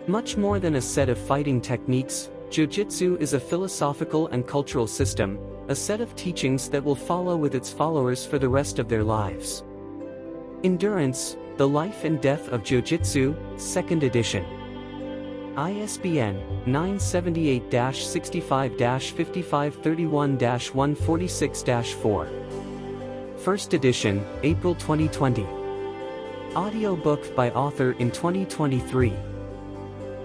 Much more than a set of fighting techniques, Jiu-Jitsu is a philosophical and cultural system, a set of teachings that will follow with its followers for the rest of their lives. Endurance, The Life and Death of Jiu-Jitsu, 2nd edition. ISBN 978-65-5531-146-4. 1st edition, April 2020. Audiobook by author in 2023.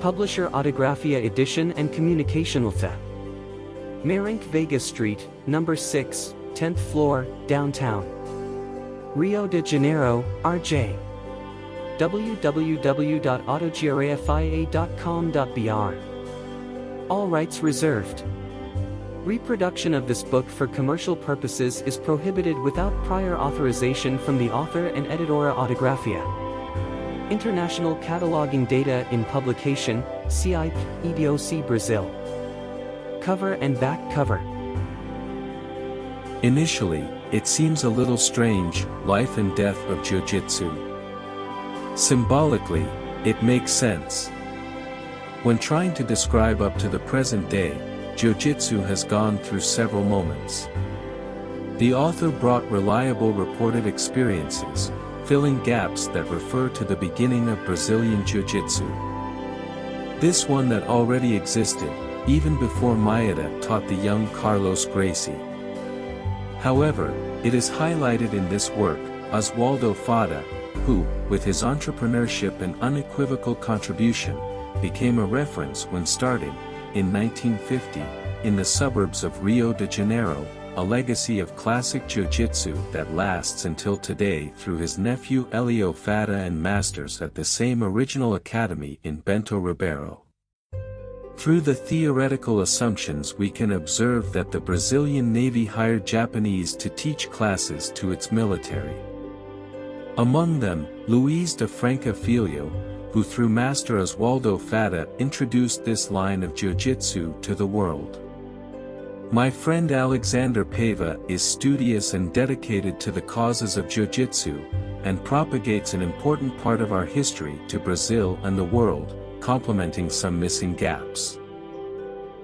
Publisher Autographia Edition and Communication Ltha. Marink Vega Street, number 6, 10th floor, downtown. Rio de Janeiro, RJ. www.autografia.com.br. All rights reserved. Reproduction of this book for commercial purposes is prohibited without prior authorization from the author and Editora Autografia. International Cataloging Data in Publication, CIP, EDOC Brazil. Cover and back cover. Initially, it seems a little strange, Life and Death of Jiu-Jitsu. Symbolically, it makes sense. When trying to describe up to the present day, Jiu-Jitsu has gone through several moments. The author brought reliable reported experiences, filling gaps that refer to the beginning of Brazilian Jiu-Jitsu. This one that already existed, even before Maeda taught the young Carlos Gracie. However, it is highlighted in this work, Oswaldo Fadda, who, with his entrepreneurship and unequivocal contribution, became a reference when starting, in 1950, in the suburbs of Rio de Janeiro, a legacy of classic jiu-jitsu that lasts until today through his nephew Elio Fadda and masters at the same original academy in Bento Ribeiro. Through the theoretical assumptions we can observe that the Brazilian Navy hired Japanese to teach classes to its military. Among them, Luiz de Franca Filho, who through Master Oswaldo Fadda introduced this line of jiu-jitsu to the world. My friend Alexander Paiva is studious and dedicated to the causes of jiu-jitsu, and propagates an important part of our history to Brazil and the world, complementing some missing gaps.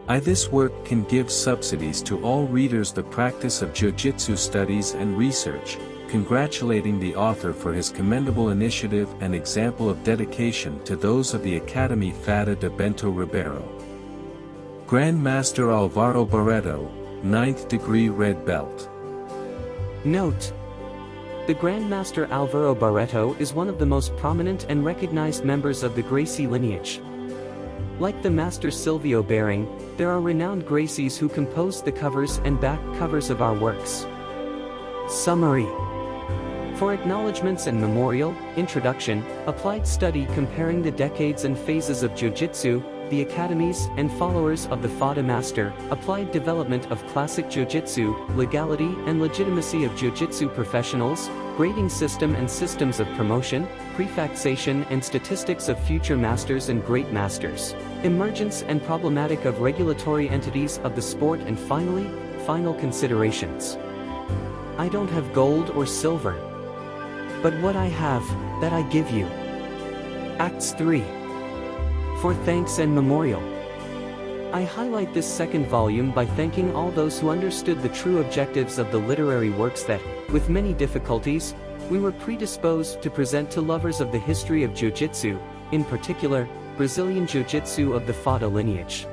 This work can give subsidies to all readers the practice of jiu-jitsu studies and research, congratulating the author for his commendable initiative and example of dedication to those of the Academy Fadda de Bento Ribeiro. Grand Master Alvaro Barreto, 9th degree red belt. Note: the Grandmaster Alvaro Barreto is one of the most prominent and recognized members of the Gracie lineage. Like the Master Silvio Bering, there are renowned Gracies who composed the covers and back covers of our works. Summary. For acknowledgements and memorial, introduction, applied study comparing the decades and phases of Jiu-Jitsu, the academies and followers of the Fadda Master, applied development of classic Jiu-Jitsu, legality and legitimacy of Jiu-Jitsu professionals, grading system and systems of promotion, prefixation and statistics of future masters and great masters, emergence and problematic of regulatory entities of the sport, and finally, final considerations. I don't have gold or silver, but what I have, that I give you. Acts 3. For thanks and memorial. I highlight this second volume by thanking all those who understood the true objectives of the literary works that, with many difficulties, we were predisposed to present to lovers of the history of Jiu-Jitsu, in particular, Brazilian Jiu-Jitsu of the Fadda lineage.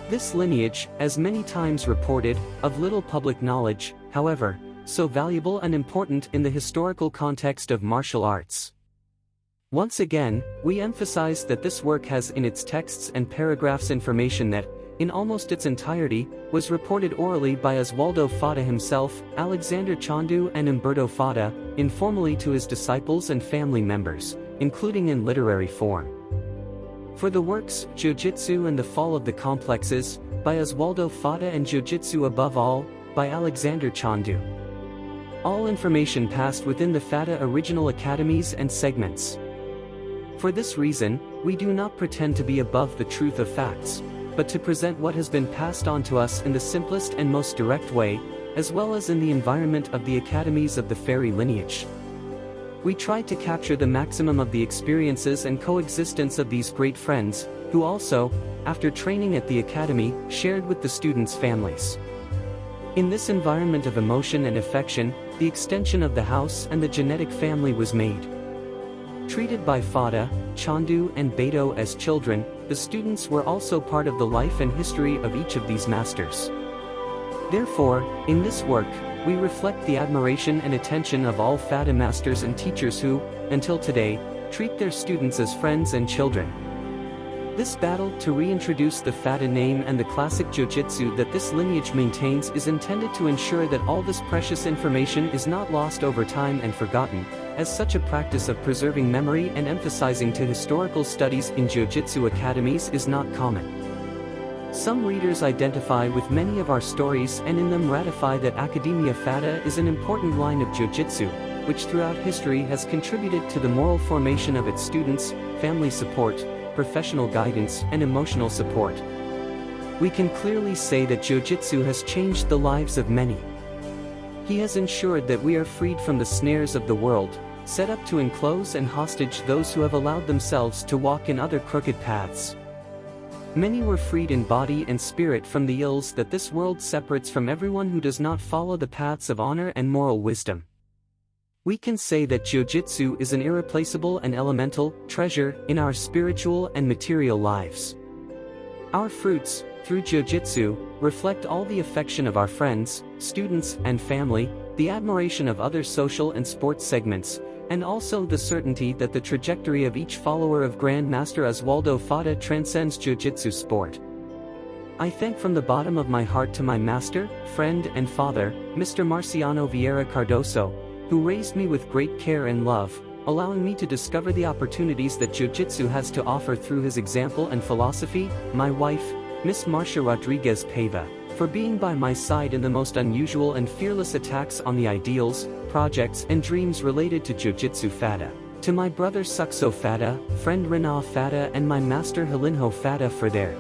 This lineage, as many times reported, of little public knowledge, however, so valuable and important in the historical context of martial arts. Once again, we emphasize that this work has in its texts and paragraphs information that, in almost its entirety, was reported orally by Oswaldo Fadda himself, Alexander Chandu and Umberto Fadda, informally to his disciples and family members, including in literary form. For the works, Jiu-Jitsu and the Fall of the Complexes, by Oswaldo Fadda, and Jiu-Jitsu Above All, by Alexander Chandu. All information passed within the Fadda original academies and segments. For this reason, we do not pretend to be above the truth of facts, but to present what has been passed on to us in the simplest and most direct way, as well as in the environment of the academies of the fairy lineage. We tried to capture the maximum of the experiences and coexistence of these great friends, who also, after training at the academy, shared with the students' families. In this environment of emotion and affection, the extension of the house and the genetic family was made. Treated by Fadda, Chandu and Beto as children, the students were also part of the life and history of each of these masters. Therefore, in this work, we reflect the admiration and attention of all Fadda masters and teachers who, until today, treat their students as friends and children. This battle to reintroduce the Fadda name and the classic Jiu-Jitsu that this lineage maintains is intended to ensure that all this precious information is not lost over time and forgotten, as such a practice of preserving memory and emphasizing to historical studies in Jiu-Jitsu academies is not common. Some readers identify with many of our stories and in them ratify that Academia Fadda is an important line of Jiu-Jitsu, which throughout history has contributed to the moral formation of its students, family support, professional guidance, and emotional support. We can clearly say that Jiu-Jitsu has changed the lives of many. He has ensured that we are freed from the snares of the world, set up to enclose and hostage those who have allowed themselves to walk in other crooked paths. Many were freed in body and spirit from the ills that this world separates from everyone who does not follow the paths of honor and moral wisdom. We can say that Jiu-Jitsu is an irreplaceable and elemental treasure in our spiritual and material lives. Our fruits, through Jiu-Jitsu, reflect all the affection of our friends, students and family, the admiration of other social and sports segments, and also the certainty that the trajectory of each follower of Grand Master Oswaldo Fadda transcends Jiu-Jitsu sport. I thank from the bottom of my heart to my master, friend and father, Mr. Marciano Vieira Cardoso, who raised me with great care and love, allowing me to discover the opportunities that Jiu-Jitsu has to offer through his example and philosophy, my wife, Miss Marcia Rodriguez Paiva, for being by my side in the most unusual and fearless attacks on the ideals, projects and dreams related to Jiu-Jitsu Fadda, to my brother Suxo Fadda, friend Rina Fadda and my master Helinho Fadda for their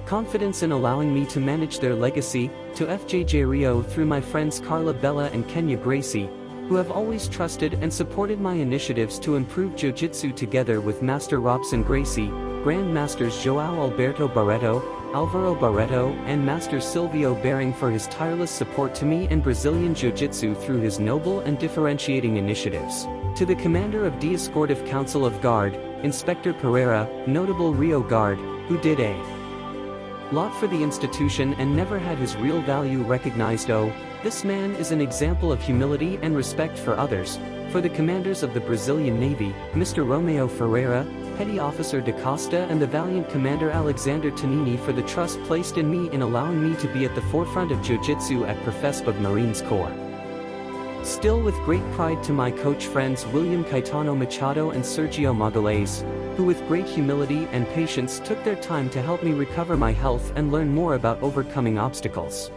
confidence in allowing me to manage their legacy, to FJJ Rio through my friends Carla Bella and Kenya Gracie, who have always trusted and supported my initiatives to improve Jiu-Jitsu together with Master Robson Gracie, Grand Masters João Alberto Barreto, Alvaro Barreto and Master Silvio Bering for his tireless support to me and Brazilian Jiu-Jitsu through his noble and differentiating initiatives. To the Commander of the Escortive Council of Guard, Inspector Pereira, notable Rio Guard, who did a lot for the institution and never had his real value recognized. Oh, this man is an example of humility and respect for others. For the commanders of the Brazilian Navy, Mr. Romeo Ferreira, Petty Officer da Costa and the valiant Commander Alexander Tonini for the trust placed in me in allowing me to be at the forefront of Jiu-Jitsu at Profesp of Marines Corps. Still with great pride to my coach friends William Caetano Machado and Sergio Magalhães, who with great humility and patience took their time to help me recover my health and learn more about overcoming obstacles.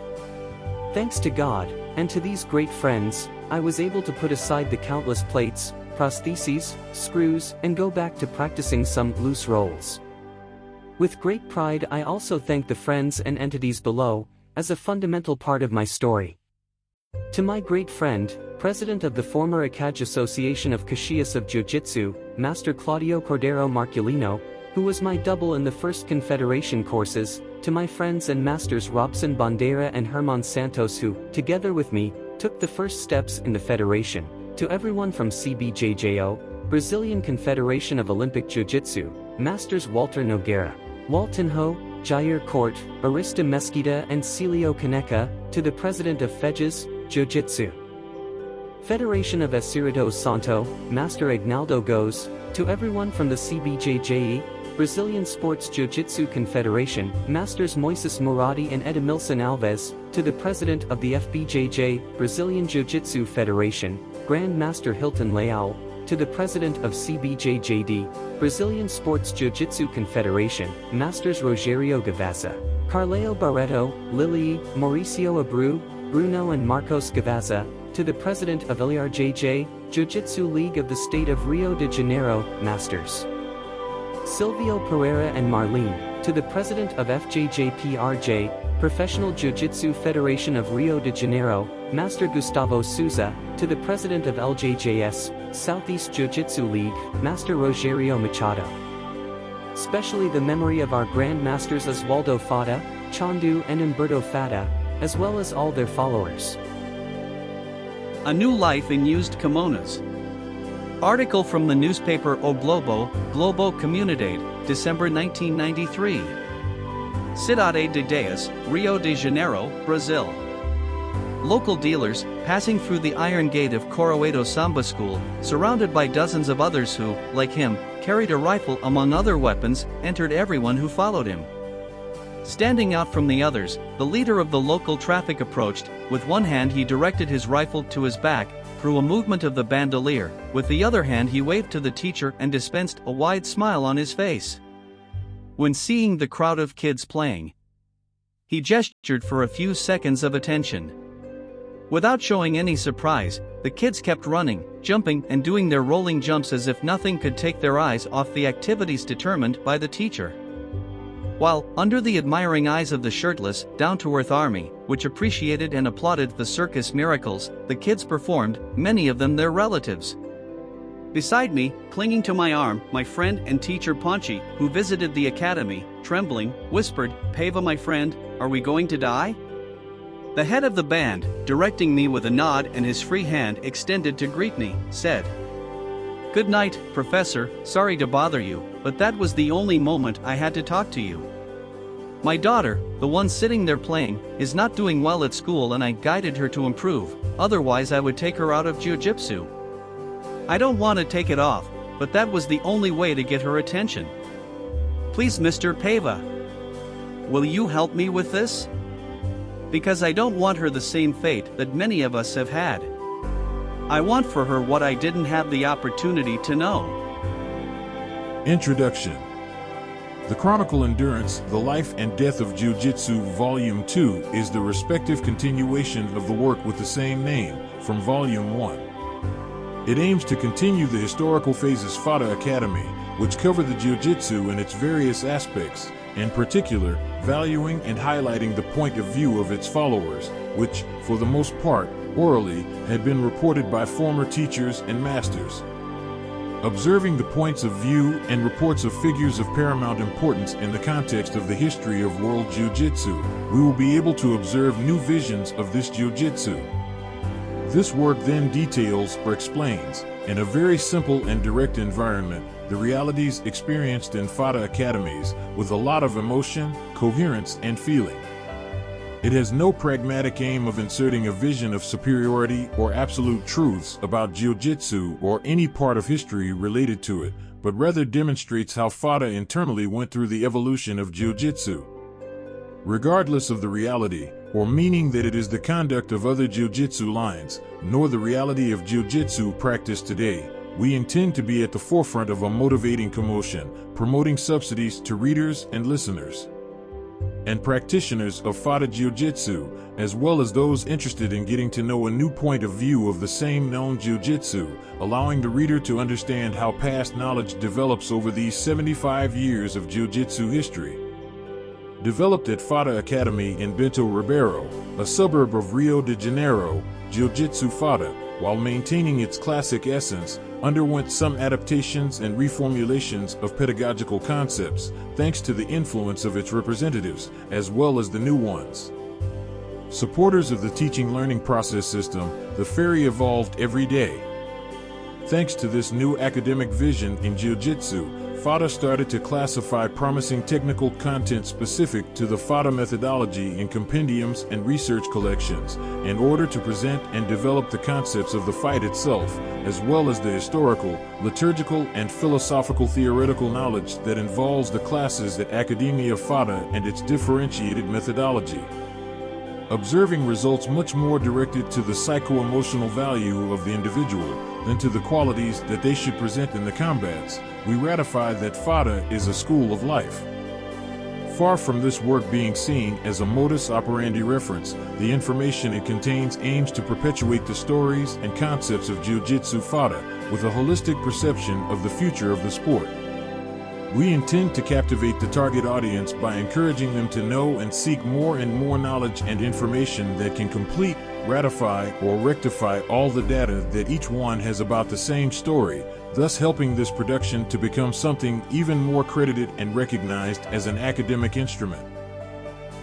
Thanks to God, and to these great friends, I was able to put aside the countless plates, prostheses, screws, and go back to practicing some loose rolls. With great pride I also thank the friends and entities below, as a fundamental part of my story. To my great friend, President of the former ACAJ Association of Caxias of Jiu-Jitsu, Master Claudio Cordero Marculino, who was my double in the first Confederation courses, to my friends and masters Robson Bandeira and Herman Santos who, together with me, took the first steps in the Federation, to everyone from CBJJO, Brazilian Confederation of Olympic Jiu-Jitsu, Masters Walter Nogueira, Waltonho, Jair Court, Arista Mesquita and Celio Caneca, to the President of FEJAS, Jiu-Jitsu Federation of Espírito Santo, Master Agnaldo Goes, to everyone from the CBJJE, Brazilian Sports Jiu-Jitsu Confederation, Masters Moises Muradi and Edmilson Alves, to the President of the FBJJ, Brazilian Jiu-Jitsu Federation, Grand Master Hilton Leal, to the President of CBJJD, Brazilian Sports Jiu-Jitsu Confederation, Masters Rogério Gavazza, Carleo Barreto, Lili, Mauricio Abreu, Bruno and Marcos Gavazza, to the President of LRJJ, Jiu-Jitsu League of the State of Rio de Janeiro, Masters Silvio Pereira and Marlene, to the President of FJJPRJ, Professional Jiu-Jitsu Federation of Rio de Janeiro, Master Gustavo Souza, to the president of LJJS, Southeast Jiu-Jitsu League, Master Rogerio Machado. Especially the memory of our Grand Masters Oswaldo Fadda, Chandu and Umberto Fadda, as well as all their followers. A new life in used kimonos. Article from the newspaper O Globo, Globo Comunidade, December 1993. Cidade de Deus, Rio de Janeiro, Brazil. Local dealers, passing through the iron gate of Coroado Samba School, surrounded by dozens of others who, like him, carried a rifle among other weapons, entered everyone who followed him. Standing out from the others, the leader of the local traffic approached. With one hand he directed his rifle to his back, through a movement of the bandolier, with the other hand he waved to the teacher and dispensed a wide smile on his face. When seeing the crowd of kids playing, he gestured for a few seconds of attention. Without showing any surprise, the kids kept running, jumping and doing their rolling jumps as if nothing could take their eyes off the activities determined by the teacher. While, under the admiring eyes of the shirtless, down-to-earth army, which appreciated and applauded the circus miracles the kids performed, many of them their relatives. Beside me, clinging to my arm, my friend and teacher Ponchi, who visited the academy, trembling, whispered, "Peva, my friend, are we going to die?" The head of the band, directing me with a nod and his free hand extended to greet me, said, "Good night, Professor, sorry to bother you, but that was the only moment I had to talk to you. My daughter, the one sitting there playing, is not doing well at school and I guided her to improve, otherwise I would take her out of jiu-jitsu. I don't want to take it off, but that was the only way to get her attention. Please, Mr. Peva, will you help me with this? Because I don't want her the same fate that many of us have had. I want for her what I didn't have the opportunity to know." Introduction. The Chronicle Endurance, The Life and Death of Jiu-Jitsu Volume 2 is the respective continuation of the work with the same name, from Volume 1. It aims to continue the historical phases Fadda Academy, which cover the Jiu-Jitsu in its various aspects, in particular, valuing and highlighting the point of view of its followers, which, for the most part, orally, had been reported by former teachers and masters. Observing the points of view and reports of figures of paramount importance in the context of the history of world jiu-jitsu, we will be able to observe new visions of this jiu-jitsu. This work then details or explains, in a very simple and direct environment, the realities experienced in Fadda academies, with a lot of emotion, coherence, and feeling. It has no pragmatic aim of inserting a vision of superiority or absolute truths about jiu-jitsu or any part of history related to it, but rather demonstrates how Fadda internally went through the evolution of jiu-jitsu. Regardless of the reality, or meaning that it is the conduct of other jiu-jitsu lines, nor the reality of jiu-jitsu practice today, we intend to be at the forefront of a motivating commotion, promoting subsidies to readers and listeners and practitioners of Fadda Jiu-Jitsu, as well as those interested in getting to know a new point of view of the same known Jiu-Jitsu, allowing the reader to understand how past knowledge develops over these 75 years of Jiu-Jitsu history. Developed at Fadda Academy in Bento Ribeiro, a suburb of Rio de Janeiro, Jiu-Jitsu Fadda, while maintaining its classic essence, underwent some adaptations and reformulations of pedagogical concepts, thanks to the influence of its representatives, as well as the new ones. Supporters of the teaching-learning process system, the ferry evolved every day. Thanks to this new academic vision in Jiu-Jitsu, Fadda started to classify promising technical content specific to the Fadda methodology in compendiums and research collections, in order to present and develop the concepts of the fight itself, as well as the historical, liturgical, and philosophical theoretical knowledge that involves the classes at Academia Fadda and its differentiated methodology. Observing results much more directed to the psycho-emotional value of the individual than to the qualities that they should present in the combats, we ratify that Fadda is a school of life. Far from this work being seen as a modus operandi reference, the information it contains aims to perpetuate the stories and concepts of Jiu-Jitsu Fadda with a holistic perception of the future of the sport. We intend to captivate the target audience by encouraging them to know and seek more and more knowledge and information that can complete, ratify, or rectify all the data that each one has about the same story, thus helping this production to become something even more credited and recognized as an academic instrument.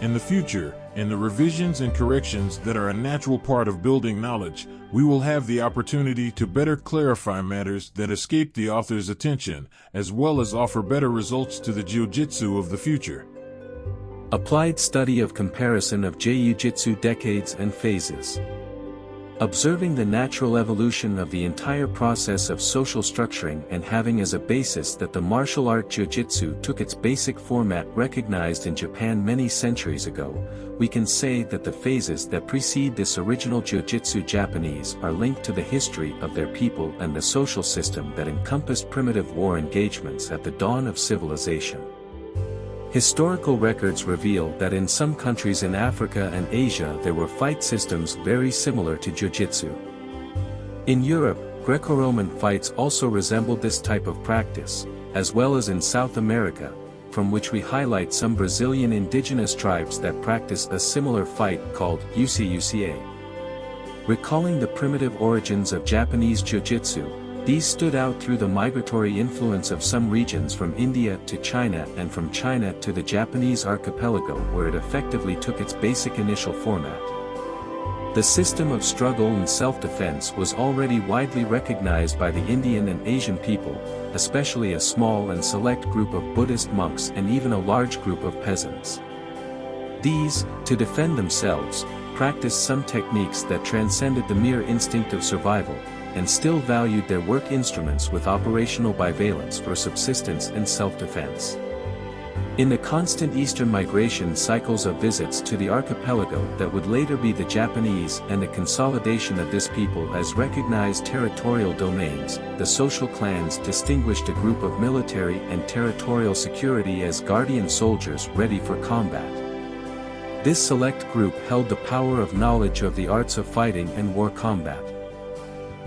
In the future, in the revisions and corrections that are a natural part of building knowledge, we will have the opportunity to better clarify matters that escape the author's attention, as well as offer better results to the Jiu-Jitsu of the future. Applied study of comparison of Jiu-Jitsu decades and phases. Observing the natural evolution of the entire process of social structuring and having as a basis that the martial art Jiu-Jitsu took its basic format recognized in Japan many centuries ago, we can say that the phases that precede this original Jiu-Jitsu Japanese are linked to the history of their people and the social system that encompassed primitive war engagements at the dawn of civilization. Historical records reveal that in some countries in Africa and Asia there were fight systems very similar to Jiu-Jitsu. In Europe, Greco-Roman fights also resembled this type of practice, as well as in South America, from which we highlight some Brazilian indigenous tribes that practice a similar fight called Uca. Recalling the primitive origins of Japanese Jiu-Jitsu, these stood out through the migratory influence of some regions from India to China and from China to the Japanese archipelago where it effectively took its basic initial format. The system of struggle and self-defense was already widely recognized by the Indian and Asian people, especially a small and select group of Buddhist monks and even a large group of peasants. These, to defend themselves, practiced some techniques that transcended the mere instinct of survival, and still valued their work instruments with operational bivalence for subsistence and self-defense. In the constant eastern migration cycles of visits to the archipelago that would later be the Japanese and the consolidation of this people as recognized territorial domains, the social clans distinguished a group of military and territorial security as guardian soldiers ready for combat. This select group held the power of knowledge of the arts of fighting and war combat.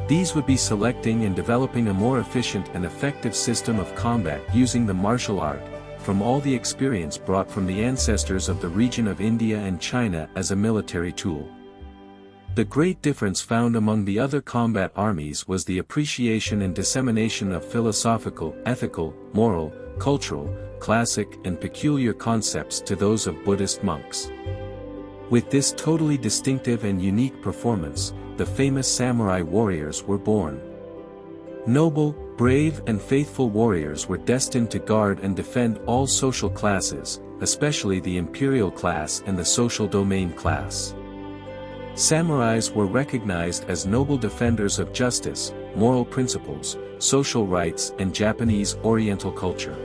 These would be selecting and developing a more efficient and effective system of combat using the martial art, from all the experience brought from the ancestors of the region of India and China as a military tool. The great difference found among the other combat armies was the appreciation and dissemination of philosophical, ethical, moral, cultural, classic and peculiar concepts to those of Buddhist monks. With this totally distinctive and unique performance, the famous samurai warriors were born. Noble, brave and faithful warriors were destined to guard and defend all social classes, especially the imperial class and the social domain class. Samurais were recognized as noble defenders of justice, moral principles, social rights and Japanese Oriental culture.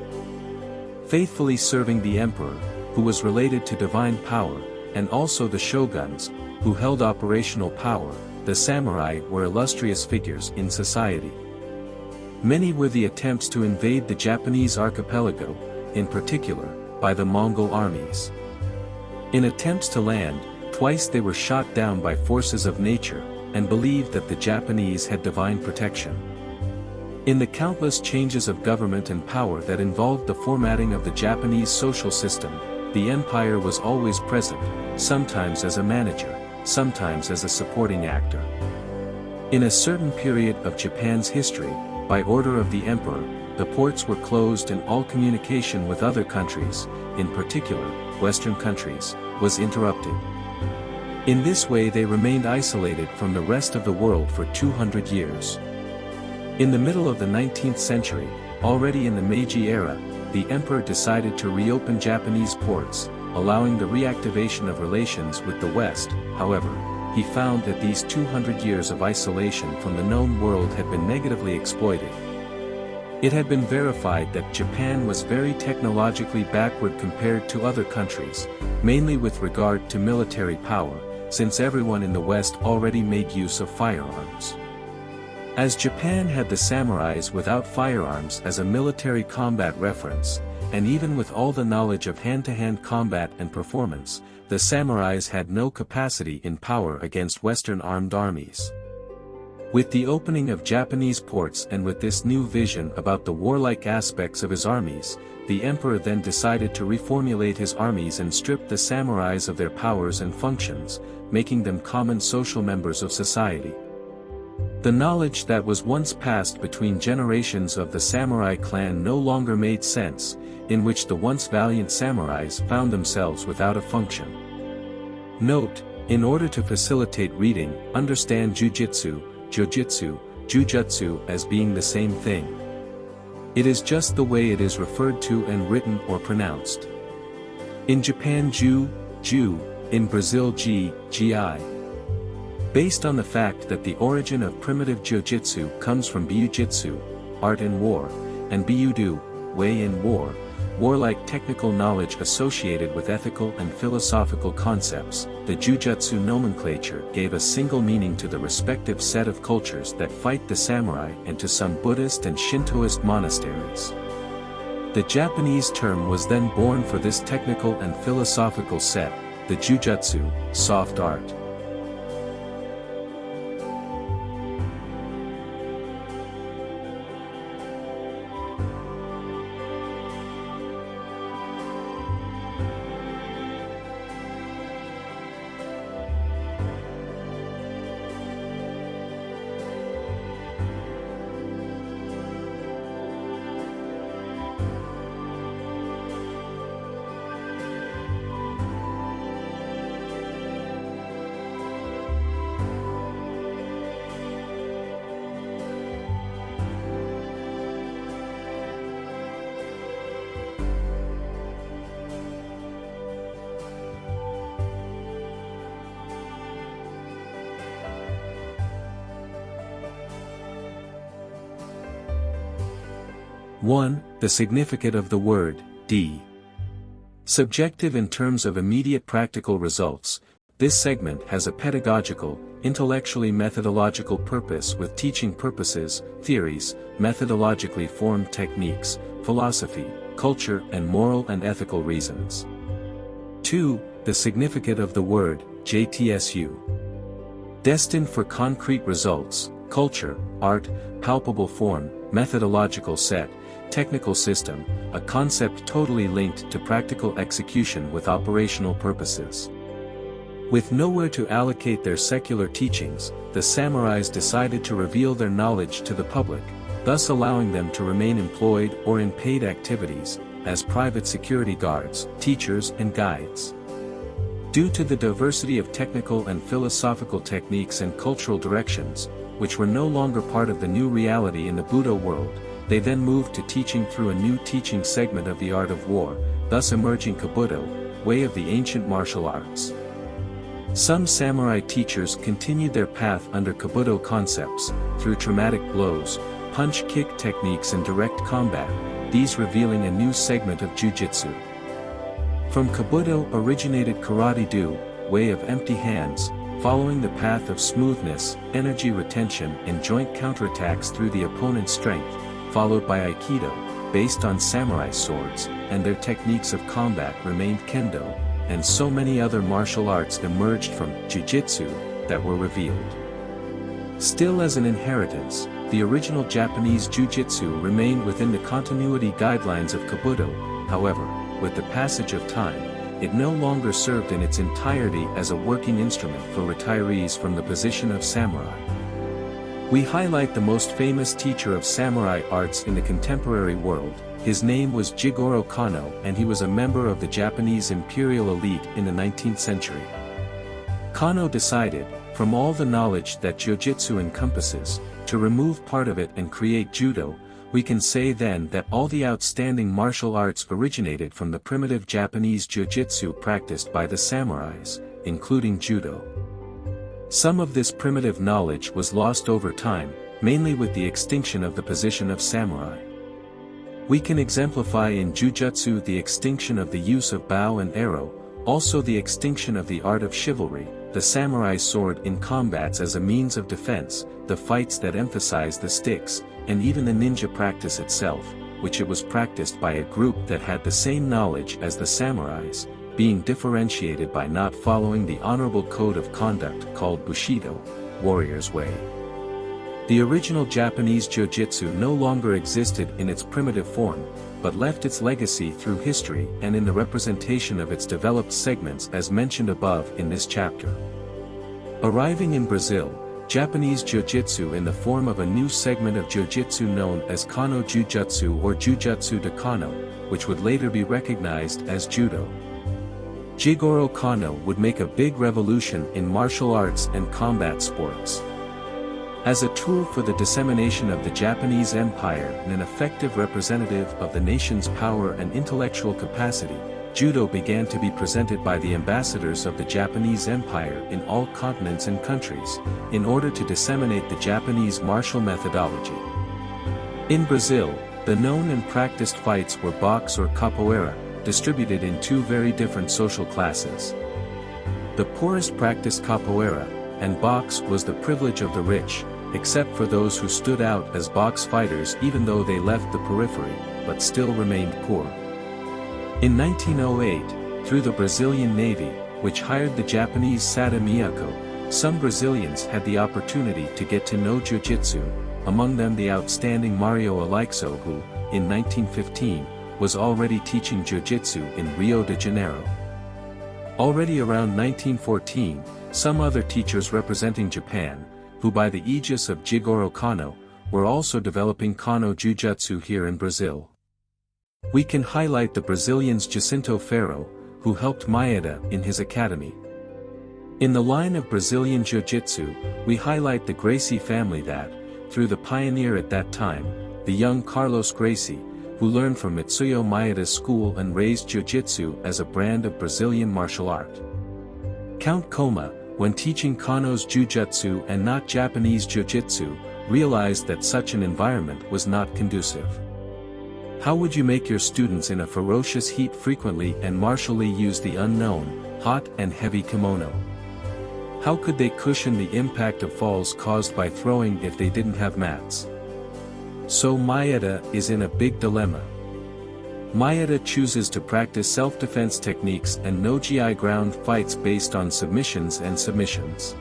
Faithfully serving the emperor, who was related to divine power, and also the shoguns, who held operational power, the samurai were illustrious figures in society. Many were the attempts to invade the Japanese archipelago, in particular, by the Mongol armies. In attempts to land, twice they were shot down by forces of nature, and believed that the Japanese had divine protection. In the countless changes of government and power that involved the formatting of the Japanese social system, the empire was always present, sometimes as a manager, sometimes as a supporting actor. In a certain period of Japan's history, by order of the emperor, the ports were closed and all communication with other countries, in particular, Western countries, was interrupted. In this way they remained isolated from the rest of the world for 200 years. In the middle of the 19th century, already in the Meiji era, the emperor decided to reopen Japanese ports, allowing the reactivation of relations with the West. However, he found that these 200 years of isolation from the known world had been negatively exploited. It had been verified that Japan was very technologically backward compared to other countries, mainly with regard to military power, since everyone in the West already made use of firearms. As Japan had the samurais without firearms as a military combat reference, and even with all the knowledge of hand-to-hand combat and performance, the samurais had no capacity in power against Western armed armies. With the opening of Japanese ports and with this new vision about the warlike aspects of his armies, the emperor then decided to reformulate his armies and strip the samurais of their powers and functions, making them common social members of society. The knowledge that was once passed between generations of the samurai clan no longer made sense, in which the once valiant samurais found themselves without a function. Note: in order to facilitate reading, understand Jiu-Jitsu, Jiu-Jitsu, Jujutsu as being the same thing. It is just the way it is referred to and written or pronounced. In Japan Ju, Ju, in Brazil Gi, Gi. Based on the fact that the origin of primitive Jiu-Jitsu comes from Biujitsu, art in war, and Byudo, way in war, warlike technical knowledge associated with ethical and philosophical concepts, the Jujutsu nomenclature gave a single meaning to the respective set of cultures that fight the samurai and to some Buddhist and Shintoist monasteries. The Japanese term was then born for this technical and philosophical set, the Jujutsu, soft art. (1) The significance of the word, d. Subjective in terms of immediate practical results, this segment has a pedagogical, intellectually methodological purpose with teaching purposes, theories, methodologically formed techniques, philosophy, culture and moral and ethical reasons. 2. The significance of the word, JTSU. Destined for concrete results, culture, art, palpable form, methodological set, technical system, a concept totally linked to practical execution with operational purposes. With nowhere to allocate their secular teachings, the samurais decided to reveal their knowledge to the public, thus allowing them to remain employed or in paid activities, as private security guards, teachers and guides. Due to the diversity of technical and philosophical techniques and cultural directions, which were no longer part of the new reality in the Budo world, they then moved to teaching through a new teaching segment of the art of war, thus emerging Kabuto, way of the ancient martial arts. Some samurai teachers continued their path under Kabuto concepts, through traumatic blows, punch-kick techniques and direct combat, these revealing a new segment of Jiu-Jitsu. From Kabuto originated Karate-Do, way of empty hands, following the path of smoothness, energy retention and joint counterattacks through the opponent's strength, followed by Aikido, based on samurai swords, and their techniques of combat remained Kendo, and so many other martial arts emerged from Jiu-Jitsu that were revealed. Still as an inheritance, the original Japanese Jiu-Jitsu remained within the continuity guidelines of Kabuto, however, with the passage of time, it no longer served in its entirety as a working instrument for retirees from the position of samurai. We highlight the most famous teacher of samurai arts in the contemporary world. His name was Jigoro Kano and he was a member of the Japanese imperial elite in the 19th century. Kano decided, from all the knowledge that Jiu-Jitsu encompasses, to remove part of it and create Judo. We can say then that all the outstanding martial arts originated from the primitive Japanese Jiu-Jitsu practiced by the samurais, including Judo. Some of this primitive knowledge was lost over time, mainly with the extinction of the position of samurai. We can exemplify in Jujutsu the extinction of the use of bow and arrow, also the extinction of the art of chivalry, the samurai sword in combats as a means of defense, the fights that emphasize the sticks, and even the ninja practice itself, which it was practiced by a group that had the same knowledge as the samurais, being differentiated by not following the honorable code of conduct called Bushido, warrior's way. The original Japanese Jiu-Jitsu no longer existed in its primitive form, but left its legacy through history and in the representation of its developed segments as mentioned above in this chapter. Arriving in Brazil, Japanese Jiu-Jitsu in the form of a new segment of Jiu-Jitsu known as Kano Jujutsu or Jujutsu de Kano, which would later be recognized as Judo. Jigoro Kano would make a big revolution in martial arts and combat sports. As a tool for the dissemination of the Japanese Empire and an effective representative of the nation's power and intellectual capacity, Judo began to be presented by the ambassadors of the Japanese Empire in all continents and countries, in order to disseminate the Japanese martial methodology. In Brazil, the known and practiced fights were box or capoeira, distributed in two very different social classes. The poorest practiced capoeira, and box was the privilege of the rich, except for those who stood out as box fighters even though they left the periphery, but still remained poor. In 1908, through the Brazilian Navy, which hired the Japanese Fadda Miyako, some Brazilians had the opportunity to get to know Jiu-Jitsu, among them the outstanding Mario Aleixo who, in 1915, was already teaching Jiu-Jitsu in Rio de Janeiro. Already around 1914, some other teachers representing Japan, who by the aegis of Jigoro Kano, were also developing Kano Jujutsu here in Brazil. We can highlight the Brazilians Jacinto Ferro, who helped Maeda in his academy. In the line of Brazilian Jiu-Jitsu, we highlight the Gracie family that, through the pioneer at that time, the young Carlos Gracie, who learned from Mitsuyo Maeda's school and raised Jiu-Jitsu as a brand of Brazilian martial art. Count Koma, when teaching Kano's Jujutsu and not Japanese Jiu-Jitsu, realized that such an environment was not conducive. How would you make your students in a ferocious heat frequently and martially use the unknown, hot and heavy kimono? How could they cushion the impact of falls caused by throwing if they didn't have mats? So Maeda is in a big dilemma. Maeda chooses to practice self-defense techniques and no-gi ground fights based on submissions and submissions.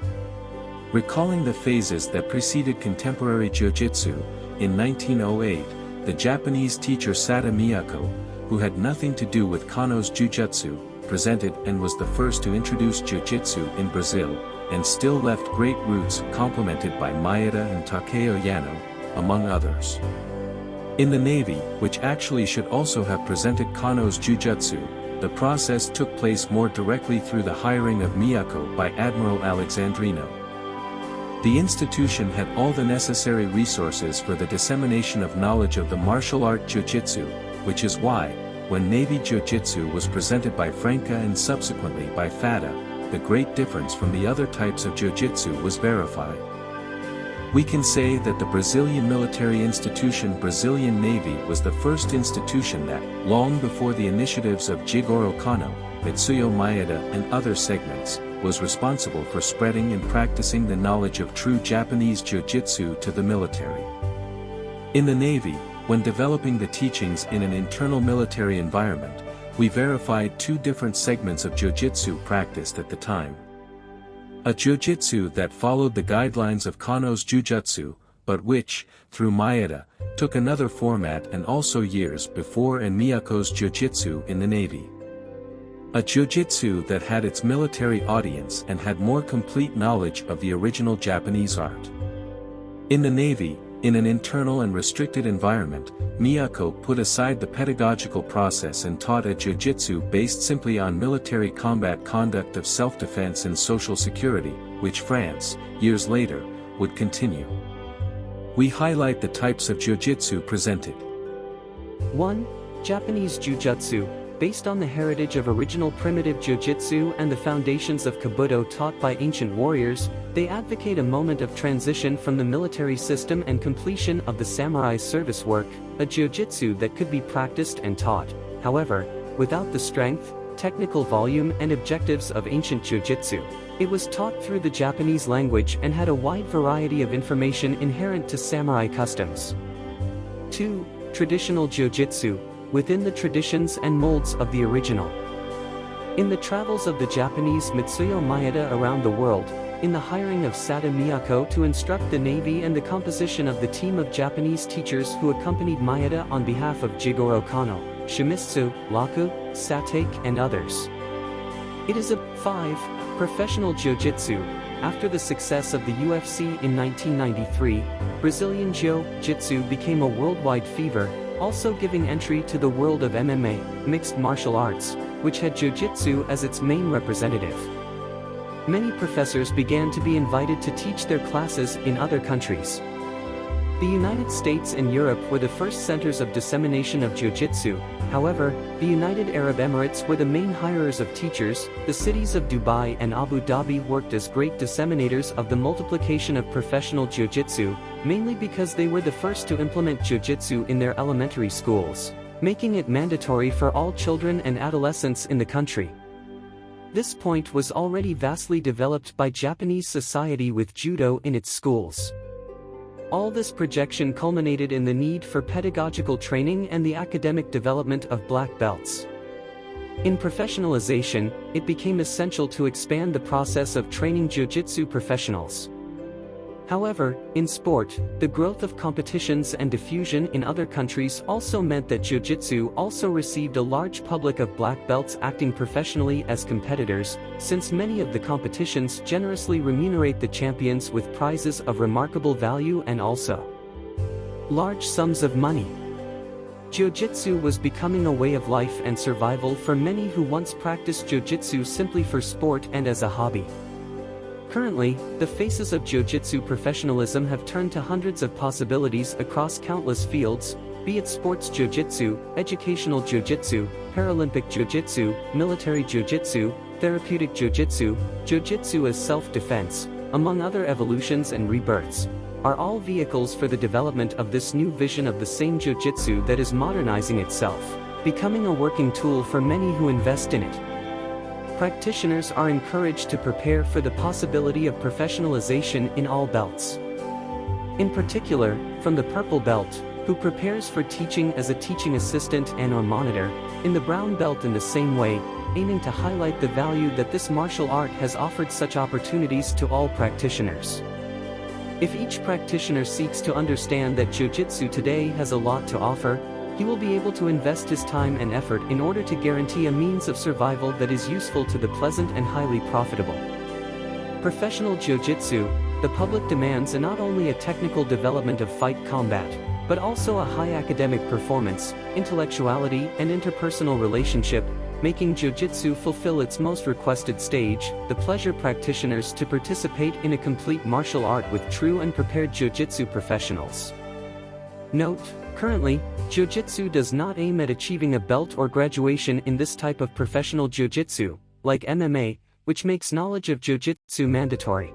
Recalling the phases that preceded contemporary Jiu-Jitsu, in 1908, the Japanese teacher Fadda Miyako, who had nothing to do with Kano's Jujutsu, presented and was the first to introduce Jiu-Jitsu in Brazil, and still left great roots complemented by Maeda and Takeo Yano, among others. In the Navy, which actually should also have presented Kano's Jujutsu, the process took place more directly through the hiring of Miyako by Admiral Alexandrino. The institution had all the necessary resources for the dissemination of knowledge of the martial art Jiu-Jitsu, which is why, when Navy Jiu-Jitsu was presented by Franca and subsequently by Fadda, the great difference from the other types of Jiu-Jitsu was verified. We can say that the Brazilian military institution Brazilian Navy was the first institution that, long before the initiatives of Jigoro Kano, Mitsuyo Maeda and other segments, was responsible for spreading and practicing the knowledge of true Japanese Jiu-Jitsu to the military. In the Navy, when developing the teachings in an internal military environment, we verified two different segments of Jiu-Jitsu practiced at the time. A Jiu-Jitsu that followed the guidelines of Kano's Jujutsu, but which, through Maeda, took another format and also years before and Miyako's Jiu-Jitsu in the Navy. A Jiu-Jitsu that had its military audience and had more complete knowledge of the original Japanese art. In the Navy, in an internal and restricted environment, Miyako put aside the pedagogical process and taught a Jiu-Jitsu based simply on military combat conduct of self-defense and social security, which France, years later, would continue. We highlight the types of Jiu-Jitsu presented. 1. Japanese Jiu-Jitsu, based on the heritage of original primitive Jiu-Jitsu and the foundations of Kabuto taught by ancient warriors, they advocate a moment of transition from the military system and completion of the samurai's service work, a Jiu-Jitsu that could be practiced and taught, however, without the strength, technical volume and objectives of ancient Jiu-Jitsu. It was taught through the Japanese language and had a wide variety of information inherent to samurai customs. 2. Traditional Jiu-Jitsu, within the traditions and molds of the original. In the travels of the Japanese Mitsuyo Maeda around the world, in the hiring of Sada Miyako to instruct the Navy and the composition of the team of Japanese teachers who accompanied Maeda on behalf of Jigoro Kano, Shimizu, Laku, Satake and others. It is a 5. Professional Jiu-Jitsu. After the success of the UFC in 1993, Brazilian Jiu-Jitsu became a worldwide fever, also giving entry to the world of MMA, mixed martial arts, which had Jiu-Jitsu as its main representative. Many professors began to be invited to teach their classes in other countries. The United States and Europe were the first centers of dissemination of Jiu-Jitsu. However, the United Arab Emirates were the main hirers of teachers. The cities of Dubai and Abu Dhabi worked as great disseminators of the multiplication of professional Jiu-Jitsu, mainly because they were the first to implement Jiu-Jitsu in their elementary schools, making it mandatory for all children and adolescents in the country. This point was already vastly developed by Japanese society with judo in its schools. All this projection culminated in the need for pedagogical training and the academic development of black belts. In professionalization, it became essential to expand the process of training jiu-jitsu professionals. However, in sport, the growth of competitions and diffusion in other countries also meant that jiu-jitsu also received a large public of black belts acting professionally as competitors, since many of the competitions generously remunerate the champions with prizes of remarkable value and also large sums of money. Jiu-jitsu was becoming a way of life and survival for many who once practiced jiu-jitsu simply for sport and as a hobby. Currently, the faces of jiu-jitsu professionalism have turned to hundreds of possibilities across countless fields, be it sports jiu-jitsu, educational jiu-jitsu, Paralympic jiu-jitsu, military jiu-jitsu, therapeutic jiu-jitsu, jiu-jitsu as self-defense, among other evolutions and rebirths, are all vehicles for the development of this new vision of the same jiu-jitsu that is modernizing itself, becoming a working tool for many who invest in it. Practitioners are encouraged to prepare for the possibility of professionalization in all belts. In particular, from the purple belt, who prepares for teaching as a teaching assistant and/or monitor, in the brown belt in the same way, aiming to highlight the value that this martial art has offered such opportunities to all practitioners. If each practitioner seeks to understand that jiu-jitsu today has a lot to offer, he will be able to invest his time and effort in order to guarantee a means of survival that is useful to the pleasant and highly profitable. Professional jiu-jitsu, the public demands not only a technical development of fight combat, but also a high academic performance, intellectuality and interpersonal relationship, making jiu-jitsu fulfill its most requested stage, the pleasure practitioners to participate in a complete martial art with true and prepared jiu-jitsu professionals. Note: currently, jiu-jitsu does not aim at achieving a belt or graduation in this type of professional jiu-jitsu, like MMA, which makes knowledge of jiu-jitsu mandatory.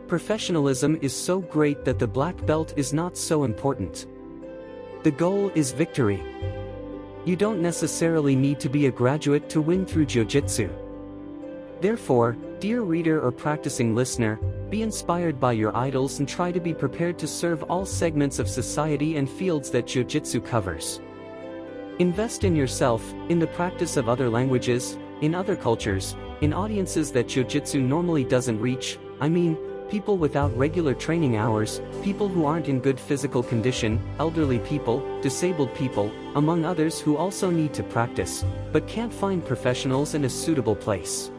Professionalism is so great that the black belt is not so important. The goal is victory. You don't necessarily need to be a graduate to win through jiu-jitsu. Therefore, dear reader or practicing listener, be inspired by your idols and try to be prepared to serve all segments of society and fields that jiu-jitsu covers. Invest in yourself, in the practice of other languages, in other cultures, in audiences that jiu-jitsu normally doesn't reach. I mean, people without regular training hours, people who aren't in good physical condition, elderly people, disabled people, among others who also need to practice, but can't find professionals in a suitable place.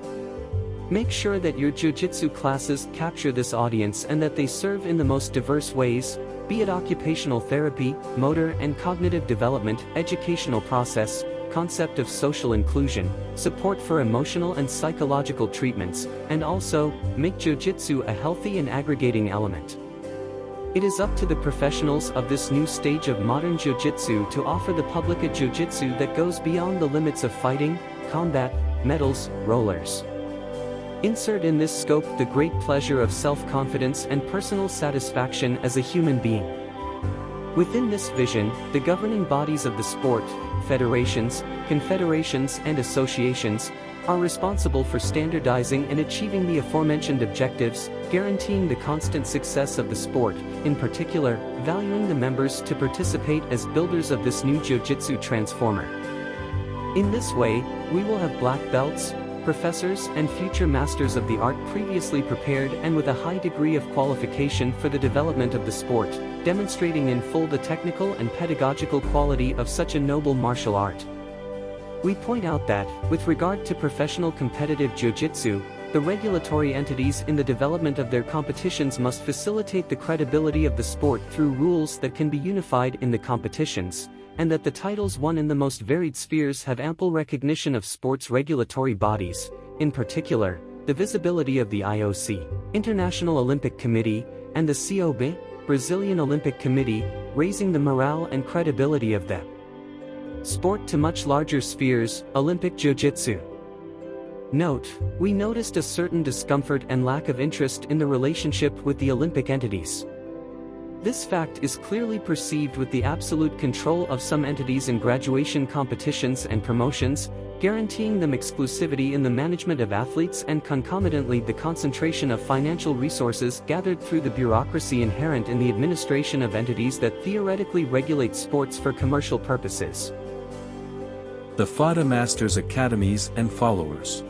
Make sure that your jiu-jitsu classes capture this audience and that they serve in the most diverse ways, be it occupational therapy, motor and cognitive development, educational process, concept of social inclusion, support for emotional and psychological treatments, and also, make jiu-jitsu a healthy and aggregating element. It is up to the professionals of this new stage of modern jiu-jitsu to offer the public a jiu-jitsu that goes beyond the limits of fighting, combat, medals, rollers. Insert in this scope the great pleasure of self-confidence and personal satisfaction as a human being. Within this vision, the governing bodies of the sport, federations, confederations and associations, are responsible for standardizing and achieving the aforementioned objectives, guaranteeing the constant success of the sport, in particular, valuing the members to participate as builders of this new jiu-jitsu transformer. In this way, we will have black belts, professors and future masters of the art previously prepared and with a high degree of qualification for the development of the sport, demonstrating in full the technical and pedagogical quality of such a noble martial art. We point out that, with regard to professional competitive jiu-jitsu, the regulatory entities in the development of their competitions must facilitate the credibility of the sport through rules that can be unified in the competitions, and that the titles won in the most varied spheres have ample recognition of sports regulatory bodies, in particular, the visibility of the IOC, International Olympic Committee, and the COB, Brazilian Olympic Committee, raising the morale and credibility of the sport to much larger spheres, Olympic Jiu-Jitsu. Note, we noticed a certain discomfort and lack of interest in the relationship with the Olympic entities. This fact is clearly perceived with the absolute control of some entities in graduation competitions and promotions, guaranteeing them exclusivity in the management of athletes and concomitantly the concentration of financial resources gathered through the bureaucracy inherent in the administration of entities that theoretically regulate sports for commercial purposes. The Fadda Masters Academies and Followers.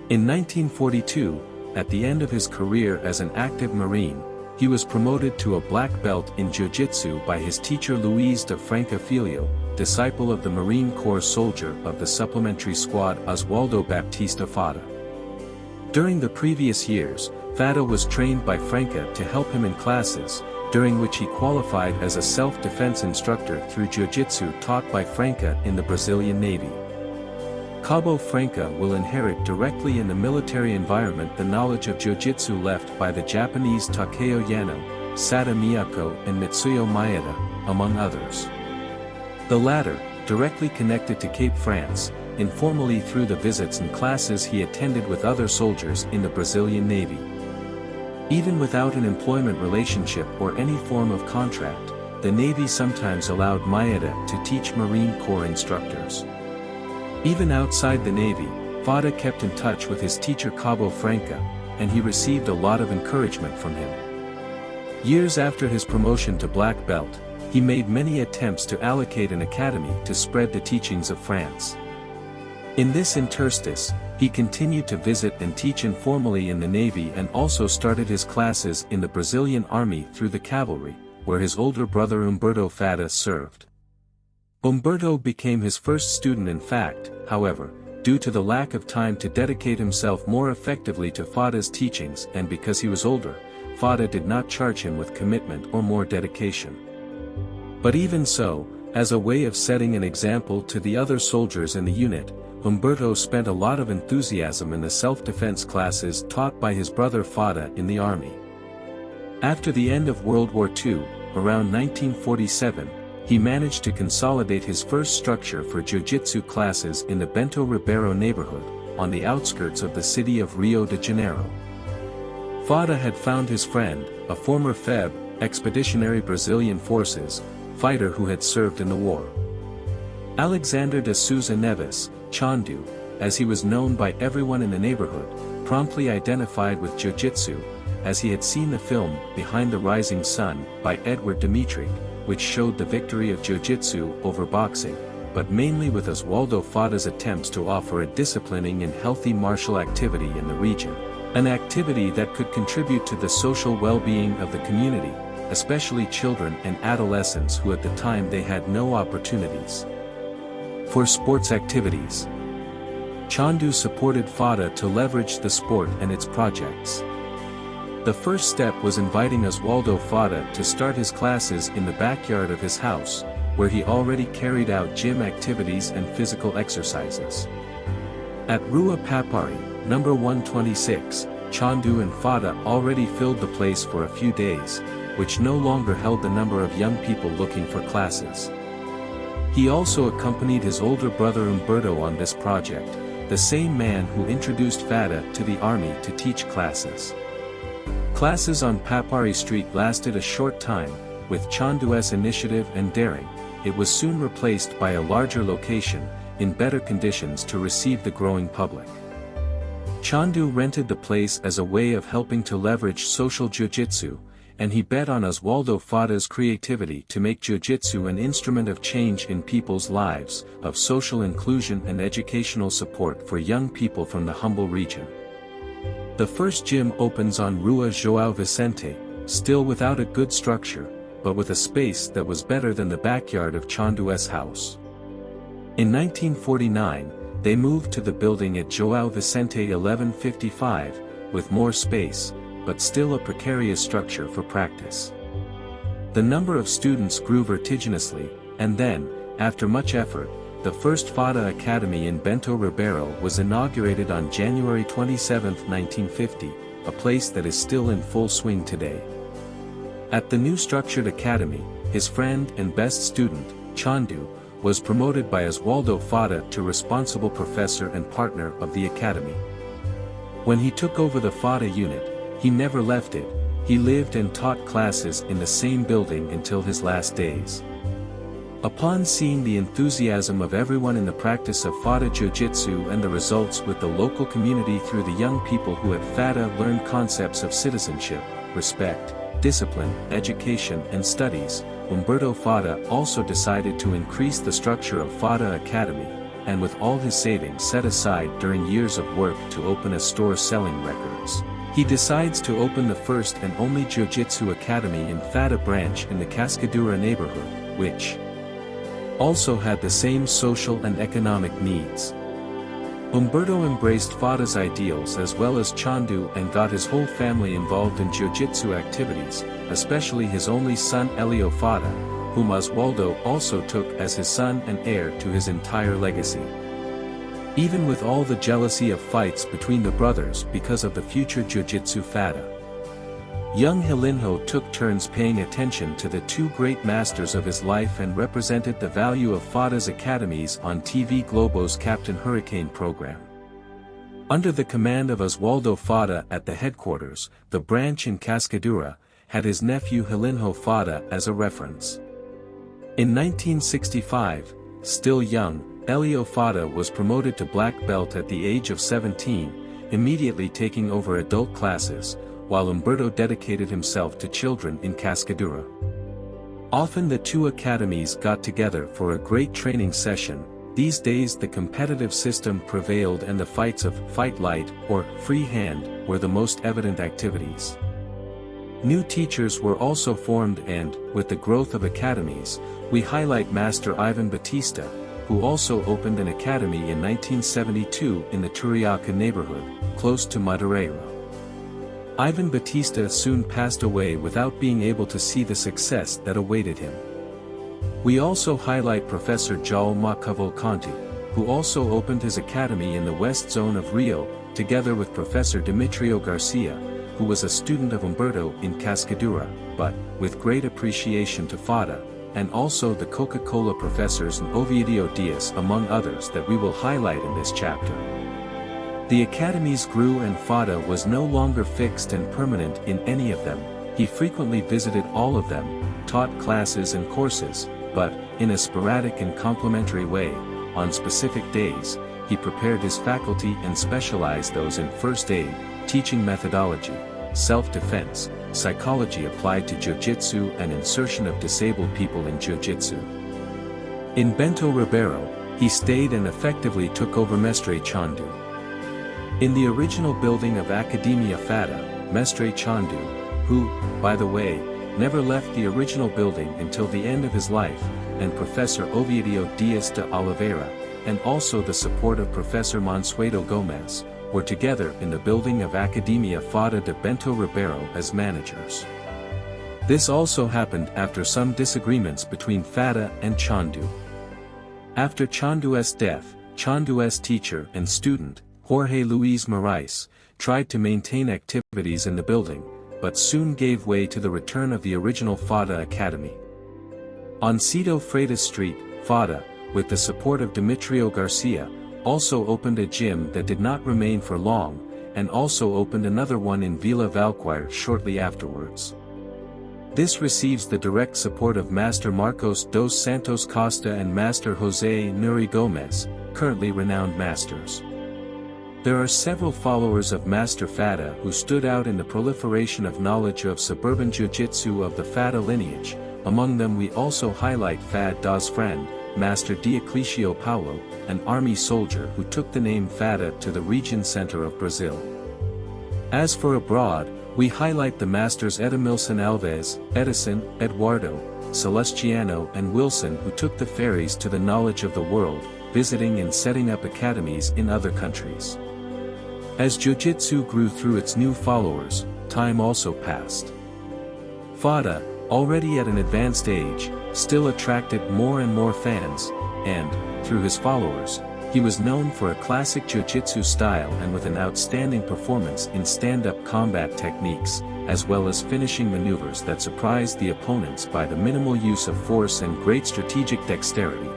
In 1942, at the end of his career as an active Marine, he was promoted to a black belt in Jiu-Jitsu by his teacher Luis de Franca Filho, disciple of the Marine Corps soldier of the supplementary squad Oswaldo Baptista Fadda. During the previous years, Fadda was trained by Franca to help him in classes, during which he qualified as a self-defense instructor through Jiu-Jitsu taught by Franca in the Brazilian Navy. Cabo Franca will inherit directly in the military environment the knowledge of Jiu-Jitsu left by the Japanese Takeo Yano, Sada Miyako and Mitsuyo Maeda, among others. The latter, directly connected to Cape France, informally through the visits and classes he attended with other soldiers in the Brazilian Navy. Even without an employment relationship or any form of contract, the Navy sometimes allowed Maeda to teach Marine Corps instructors. Even outside the Navy, Fadda kept in touch with his teacher Cabo Franca, and he received a lot of encouragement from him. Years after his promotion to black belt, he made many attempts to allocate an academy to spread the teachings of France. In this interstice, he continued to visit and teach informally in the Navy and also started his classes in the Brazilian Army through the cavalry, where his older brother Humberto Fadda served. Humberto became his first student in fact, however, due to the lack of time to dedicate himself more effectively to Fadda's teachings and because he was older, Fadda did not charge him with commitment or more dedication. But even so, as a way of setting an example to the other soldiers in the unit, Humberto spent a lot of enthusiasm in the self-defense classes taught by his brother Fadda in the army. After the end of World War II, around 1947, he managed to consolidate his first structure for jiu-jitsu classes in the Bento Ribeiro neighborhood, on the outskirts of the city of Rio de Janeiro. Fadda had found his friend, a former FEB, Expeditionary Brazilian Forces, fighter who had served in the war. Alexander de Souza Neves, Chandu, as he was known by everyone in the neighborhood, promptly identified with jiu-jitsu, as he had seen the film Behind the Rising Sun by Edward Dimitri, which showed the victory of jiu-jitsu over boxing, but mainly with Oswaldo Fadda's attempts to offer a disciplining and healthy martial activity in the region, an activity that could contribute to the social well-being of the community, especially children and adolescents who at the time they had no opportunities for sports activities. Chandu supported Fadda to leverage the sport and its projects. The first step was inviting Oswaldo Fadda to start his classes in the backyard of his house, where he already carried out gym activities and physical exercises. At Rua Papari, number 126, Chandu and Fadda already filled the place for a few days, which no longer held the number of young people looking for classes. He also accompanied his older brother Humberto on this project, the same man who introduced Fadda to the army to teach classes. Classes on Papari Street lasted a short time, with Chandu's initiative and daring, it was soon replaced by a larger location, in better conditions to receive the growing public. Chandu rented the place as a way of helping to leverage social jiu-jitsu, and he bet on Oswaldo Fadda's creativity to make jiu-jitsu an instrument of change in people's lives, of social inclusion and educational support for young people from the humble region. The first gym opens on Rua João Vicente, still without a good structure, but with a space that was better than the backyard of Chandu's house. In 1949, they moved to the building at João Vicente 1155, with more space, but still a precarious structure for practice. The number of students grew vertiginously, and then, after much effort, the first Fadda Academy in Bento Ribeiro was inaugurated on January 27, 1950, a place that is still in full swing today. At the new structured academy, his friend and best student, Chandu, was promoted by Oswaldo Fadda to responsible professor and partner of the academy. When he took over the Fadda unit, he never left it. He lived and taught classes in the same building until his last days. Upon seeing the enthusiasm of everyone in the practice of Fadda Jiu-Jitsu and the results with the local community through the young people who at Fadda learned concepts of citizenship, respect, discipline, education and studies, Umberto Fadda also decided to increase the structure of Fadda Academy, and with all his savings set aside during years of work to open a store selling records, he decides to open the first and only Jiu-Jitsu Academy in Fadda branch in the Cascadura neighborhood, which also had the same social and economic needs. Umberto embraced Fadda's ideals as well as Chandu and got his whole family involved in Jiu-Jitsu activities, especially his only son Elio Fadda, whom Oswaldo also took as his son and heir to his entire legacy. Even with all the jealousy of fights between the brothers because of the future Jiu-Jitsu Fadda, young Hilinho took turns paying attention to the two great masters of his life and represented the value of Fadda's academies on TV Globo's Captain Hurricane program. Under the command of Oswaldo Fadda at the headquarters, the branch in Cascadura had his nephew Hilinho Fadda as a reference. In 1965, still young, Elio Fadda was promoted to black belt at the age of 17, immediately taking over adult classes, while Umberto dedicated himself to children in Cascadura. Often the two academies got together for a great training session. These days the competitive system prevailed and the fights of fight light or free hand were the most evident activities. New teachers were also formed and, with the growth of academies, we highlight Master Ivan Batista, who also opened an academy in 1972 in the Turiaca neighborhood, close to Madureira. Ivan Batista soon passed away without being able to see the success that awaited him. We also highlight Professor João Cavalcanti, who also opened his academy in the west zone of Rio, together with Professor Demetrio Garcia, who was a student of Umberto in Cascadura, but, with great appreciation to Fadda, and also the Coca-Cola professors and Ovidio Diaz among others that we will highlight in this chapter. The academies grew and Fadda was no longer fixed and permanent in any of them. He frequently visited all of them, taught classes and courses, but, in a sporadic and complementary way, on specific days, he prepared his faculty and specialized those in first aid, teaching methodology, self-defense, psychology applied to jiu-jitsu and insertion of disabled people in jiu-jitsu. In Bento Ribeiro, he stayed and effectively took over Mestre Chandu. In the original building of Academia Fadda, Mestre Chandu, who, by the way, never left the original building until the end of his life, and Professor Ovidio Diaz de Oliveira, and also the support of Professor Mansueto Gomez, were together in the building of Academia Fadda de Bento Ribeiro as managers. This also happened after some disagreements between Fadda and Chandu. After Chandu's death, Chandu's teacher and student, Jorge Luis Morais, tried to maintain activities in the building, but soon gave way to the return of the original Fadda Academy. On Cito Freitas Street, Fadda, with the support of Demetrio Garcia, also opened a gym that did not remain for long, and also opened another one in Vila Valquire shortly afterwards. This receives the direct support of Master Marcos dos Santos Costa and Master José Nuri Gomez, currently renowned masters. There are several followers of Master Fadda who stood out in the proliferation of knowledge of suburban jiu-jitsu of the Fadda lineage. Among them we also highlight Fadda's friend, Master Dioclesio Paulo, an army soldier who took the name Fadda to the region center of Brazil. As for abroad, we highlight the masters Edmilson Alves, Edison, Eduardo, Celestiano and Wilson who took the ferries to the knowledge of the world, visiting and setting up academies in other countries. As jiu-jitsu grew through its new followers, time also passed. Fadda, already at an advanced age, still attracted more and more fans, and, through his followers, he was known for a classic jiu-jitsu style and with an outstanding performance in stand-up combat techniques, as well as finishing maneuvers that surprised the opponents by the minimal use of force and great strategic dexterity.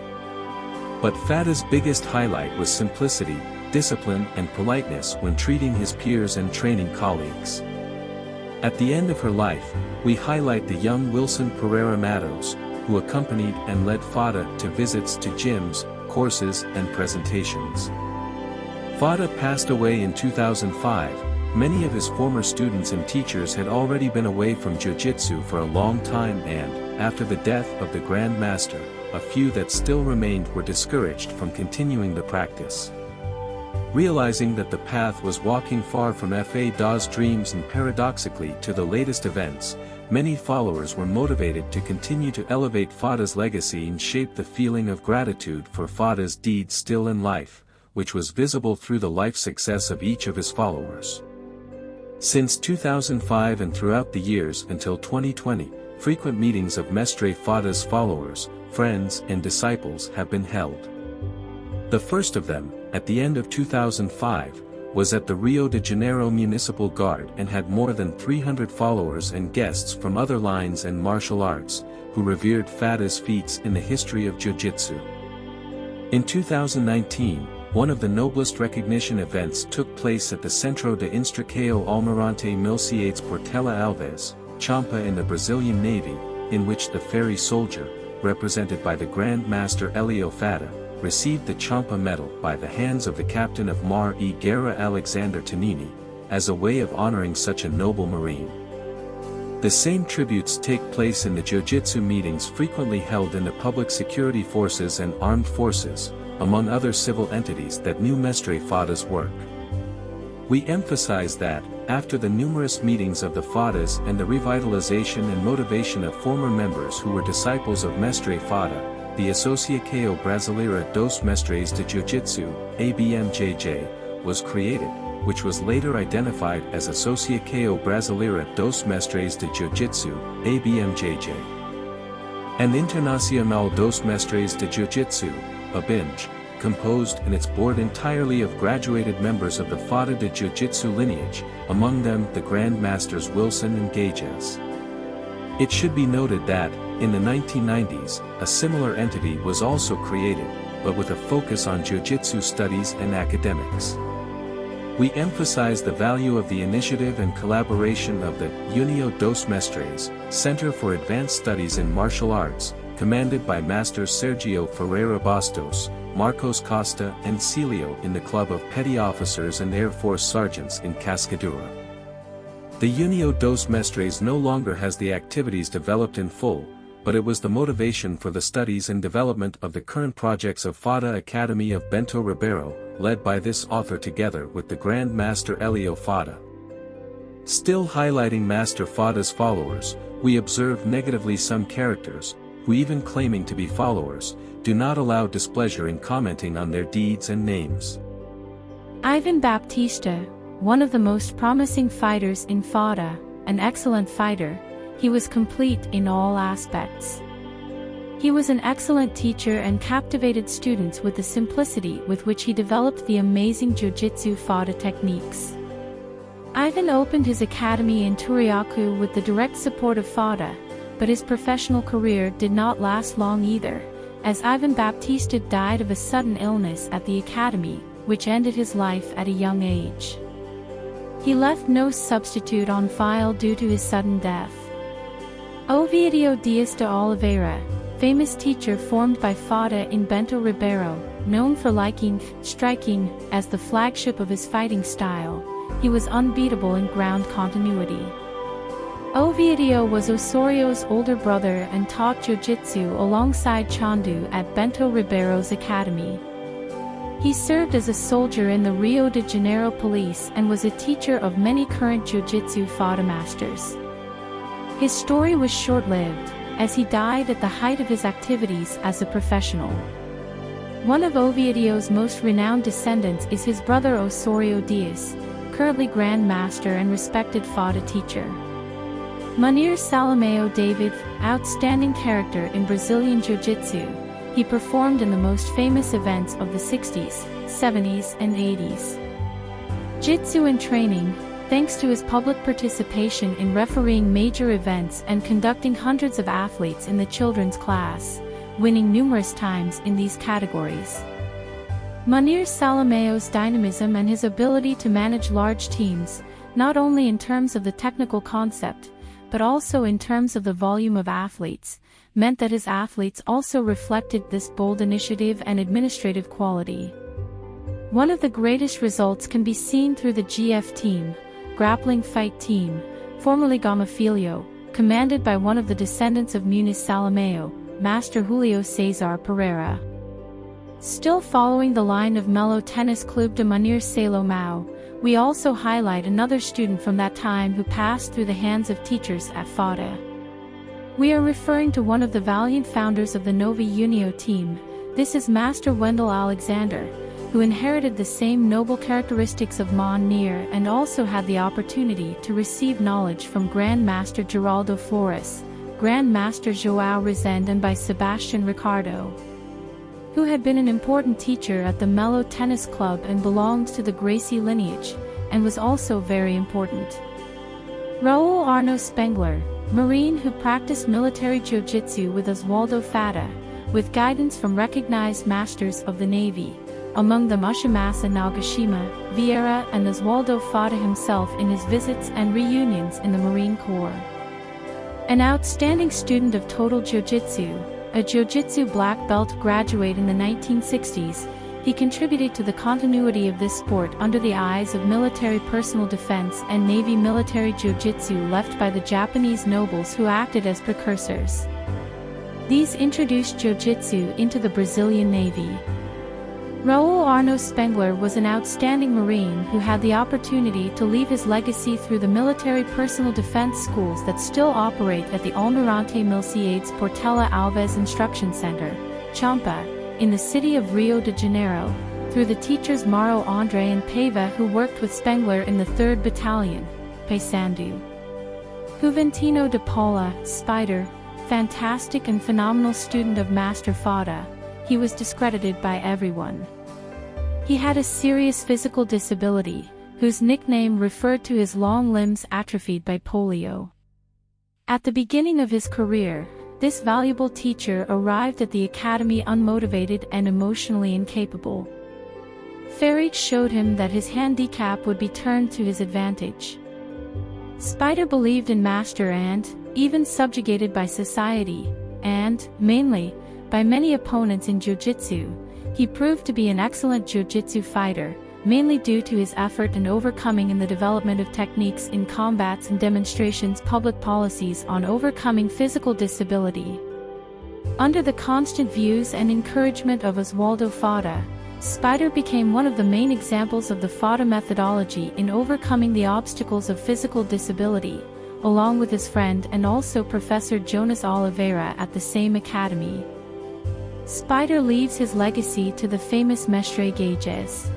But Fadda's biggest highlight was simplicity, discipline and politeness when treating his peers and training colleagues. At the end of her life, we highlight the young Wilson Pereira Matos, who accompanied and led Fadda to visits to gyms, courses and presentations. Fadda passed away in 2005. Many of his former students and teachers had already been away from jiu-jitsu for a long time and, after the death of the Grand Master, a few that still remained were discouraged from continuing the practice. Realizing that the path was walking far from Fadda's dreams and paradoxically to the latest events, many followers were motivated to continue to elevate Fadda's legacy and shape the feeling of gratitude for Fadda's deeds still in life, which was visible through the life success of each of his followers. Since 2005 and throughout the years until 2020, frequent meetings of Mestre Fadda's followers, friends and disciples have been held. The first of them, at the end of 2005, was at the Rio de Janeiro Municipal Guard and had more than 300 followers and guests from other lines and martial arts, who revered Fadda's feats in the history of jiu-jitsu. In 2019, one of the noblest recognition events took place at the Centro de Instrução Almirante Milciades Portela Alves, Champa in the Brazilian Navy, in which the ferry soldier, represented by the Grand Master Elio Fadda, received the Champa medal by the hands of the captain of Mar e Guerra Alexander Tonini, as a way of honoring such a noble marine. The same tributes take place in the jiu-jitsu meetings frequently held in the public security forces and armed forces, among other civil entities that knew Mestre Fadda's work. We emphasize that, after the numerous meetings of the Faddas and the revitalization and motivation of former members who were disciples of Mestre Fadda, the Associação Brasileira dos Mestres de Jiu-Jitsu, ABMJJ, was created, which was later identified as Associação Brasileira dos Mestres de Jiu-Jitsu, ABMJJ. And Internacional dos Mestres de Jiu-Jitsu, ABINJ, composed in its board entirely of graduated members of the Fadda de Jiu-Jitsu lineage, among them the Grand Masters Wilson and Gages. It should be noted that, in the 1990s, a similar entity was also created, but with a focus on jiu-jitsu studies and academics. We emphasize the value of the initiative and collaboration of the União dos Mestres, Center for Advanced Studies in Martial Arts, commanded by Masters Sergio Ferreira Bastos, Marcos Costa and Celio in the Club of Petty Officers and Air Force Sergeants in Cascadura. The União dos Mestres no longer has the activities developed in full, but it was the motivation for the studies and development of the current projects of Fadda Academy of Bento Ribeiro, led by this author together with the Grand Master Elio Fadda. Still highlighting Master Fadda's followers, we observe negatively some characters, who even claiming to be followers, do not allow displeasure in commenting on their deeds and names. Ivan Baptista, one of the most promising fighters in Fadda, an excellent fighter, he was complete in all aspects. He was an excellent teacher and captivated students with the simplicity with which he developed the amazing jiu-jitsu Fadda techniques. Ivan opened his academy in Turiacu with the direct support of Fadda, but his professional career did not last long either, as Ivan Baptista died of a sudden illness at the academy, which ended his life at a young age. He left no substitute on file due to his sudden death. Ovidio Dias de Oliveira, famous teacher formed by Fadda in Bento Ribeiro, known for liking striking as the flagship of his fighting style, he was unbeatable in ground continuity. Ovidio was Osorio's older brother and taught jiu-jitsu alongside Chandu at Bento Ribeiro's academy. He served as a soldier in the Rio de Janeiro police and was a teacher of many current jiu-jitsu Fadda masters. His story was short-lived, as he died at the height of his activities as a professional. One of Ovidio's most renowned descendants is his brother Osorio Dias, currently Grand Master and respected Fadda teacher. Munir Salameo David, outstanding character in Brazilian Jiu-Jitsu, he performed in the most famous events of the 60s, 70s and 80s. Jitsu in training, thanks to his public participation in refereeing major events and conducting hundreds of athletes in the children's class, winning numerous times in these categories. Munir Salameo's dynamism and his ability to manage large teams, not only in terms of the technical concept, but also in terms of the volume of athletes, meant that his athletes also reflected this bold initiative and administrative quality. One of the greatest results can be seen through the GF team, grappling fight team, formerly Gama Filho, commanded by one of the descendants of Muniz Salameo, Master Julio Cesar Pereira. Still following the line of Melo Tennis Club de Munir Salomão, we also highlight another student from that time who passed through the hands of teachers at Fadda. We are referring to one of the valiant founders of the Novi Unio team. This is Master Wendell Alexander, who inherited the same noble characteristics of Munir and also had the opportunity to receive knowledge from Grand Master Geraldo Flores, Grand Master João Rezende and by Sebastian Ricardo, who had been an important teacher at the Melo Tennis Club and belonged to the Gracie lineage, and was also very important. Raul Arno Spengler, Marine who practiced military jiu-jitsu with Oswaldo Fadda, with guidance from recognized masters of the Navy, among them Ushimasa Nagashima, Vieira and Oswaldo Fadda himself in his visits and reunions in the Marine Corps. An outstanding student of Total Jiu-Jitsu, a Jiu-Jitsu black belt graduate in the 1960s, he contributed to the continuity of this sport under the eyes of military personal defense and Navy military Jiu-Jitsu left by the Japanese nobles who acted as precursors. These introduced Jiu-Jitsu into the Brazilian Navy. Raul Arno Spengler was an outstanding Marine who had the opportunity to leave his legacy through the military personal defense schools that still operate at the Almirante Milciades Portela Alves Instruction Center, Champa, in the city of Rio de Janeiro, through the teachers Mauro Andre and Paiva who worked with Spengler in the 3rd Battalion, Paysandu. Juventino de Paula, Spider, fantastic and phenomenal student of Master Fadda, he was discredited by everyone. He had a serious physical disability, whose nickname referred to his long limbs atrophied by polio. At the beginning of his career, this valuable teacher arrived at the academy unmotivated and emotionally incapable. Fate showed him that his handicap would be turned to his advantage. Spider believed in Master and, even subjugated by society, and, mainly, by many opponents in jiu-jitsu, he proved to be an excellent jiu-jitsu fighter, mainly due to his effort and overcoming in the development of techniques in combats and demonstrations public policies on overcoming physical disability. Under the constant views and encouragement of Oswaldo Fadda, Spider became one of the main examples of the Fadda methodology in overcoming the obstacles of physical disability, along with his friend and also Professor Jonas Oliveira at the same academy. Spider leaves his legacy to the famous Mestre Gauges.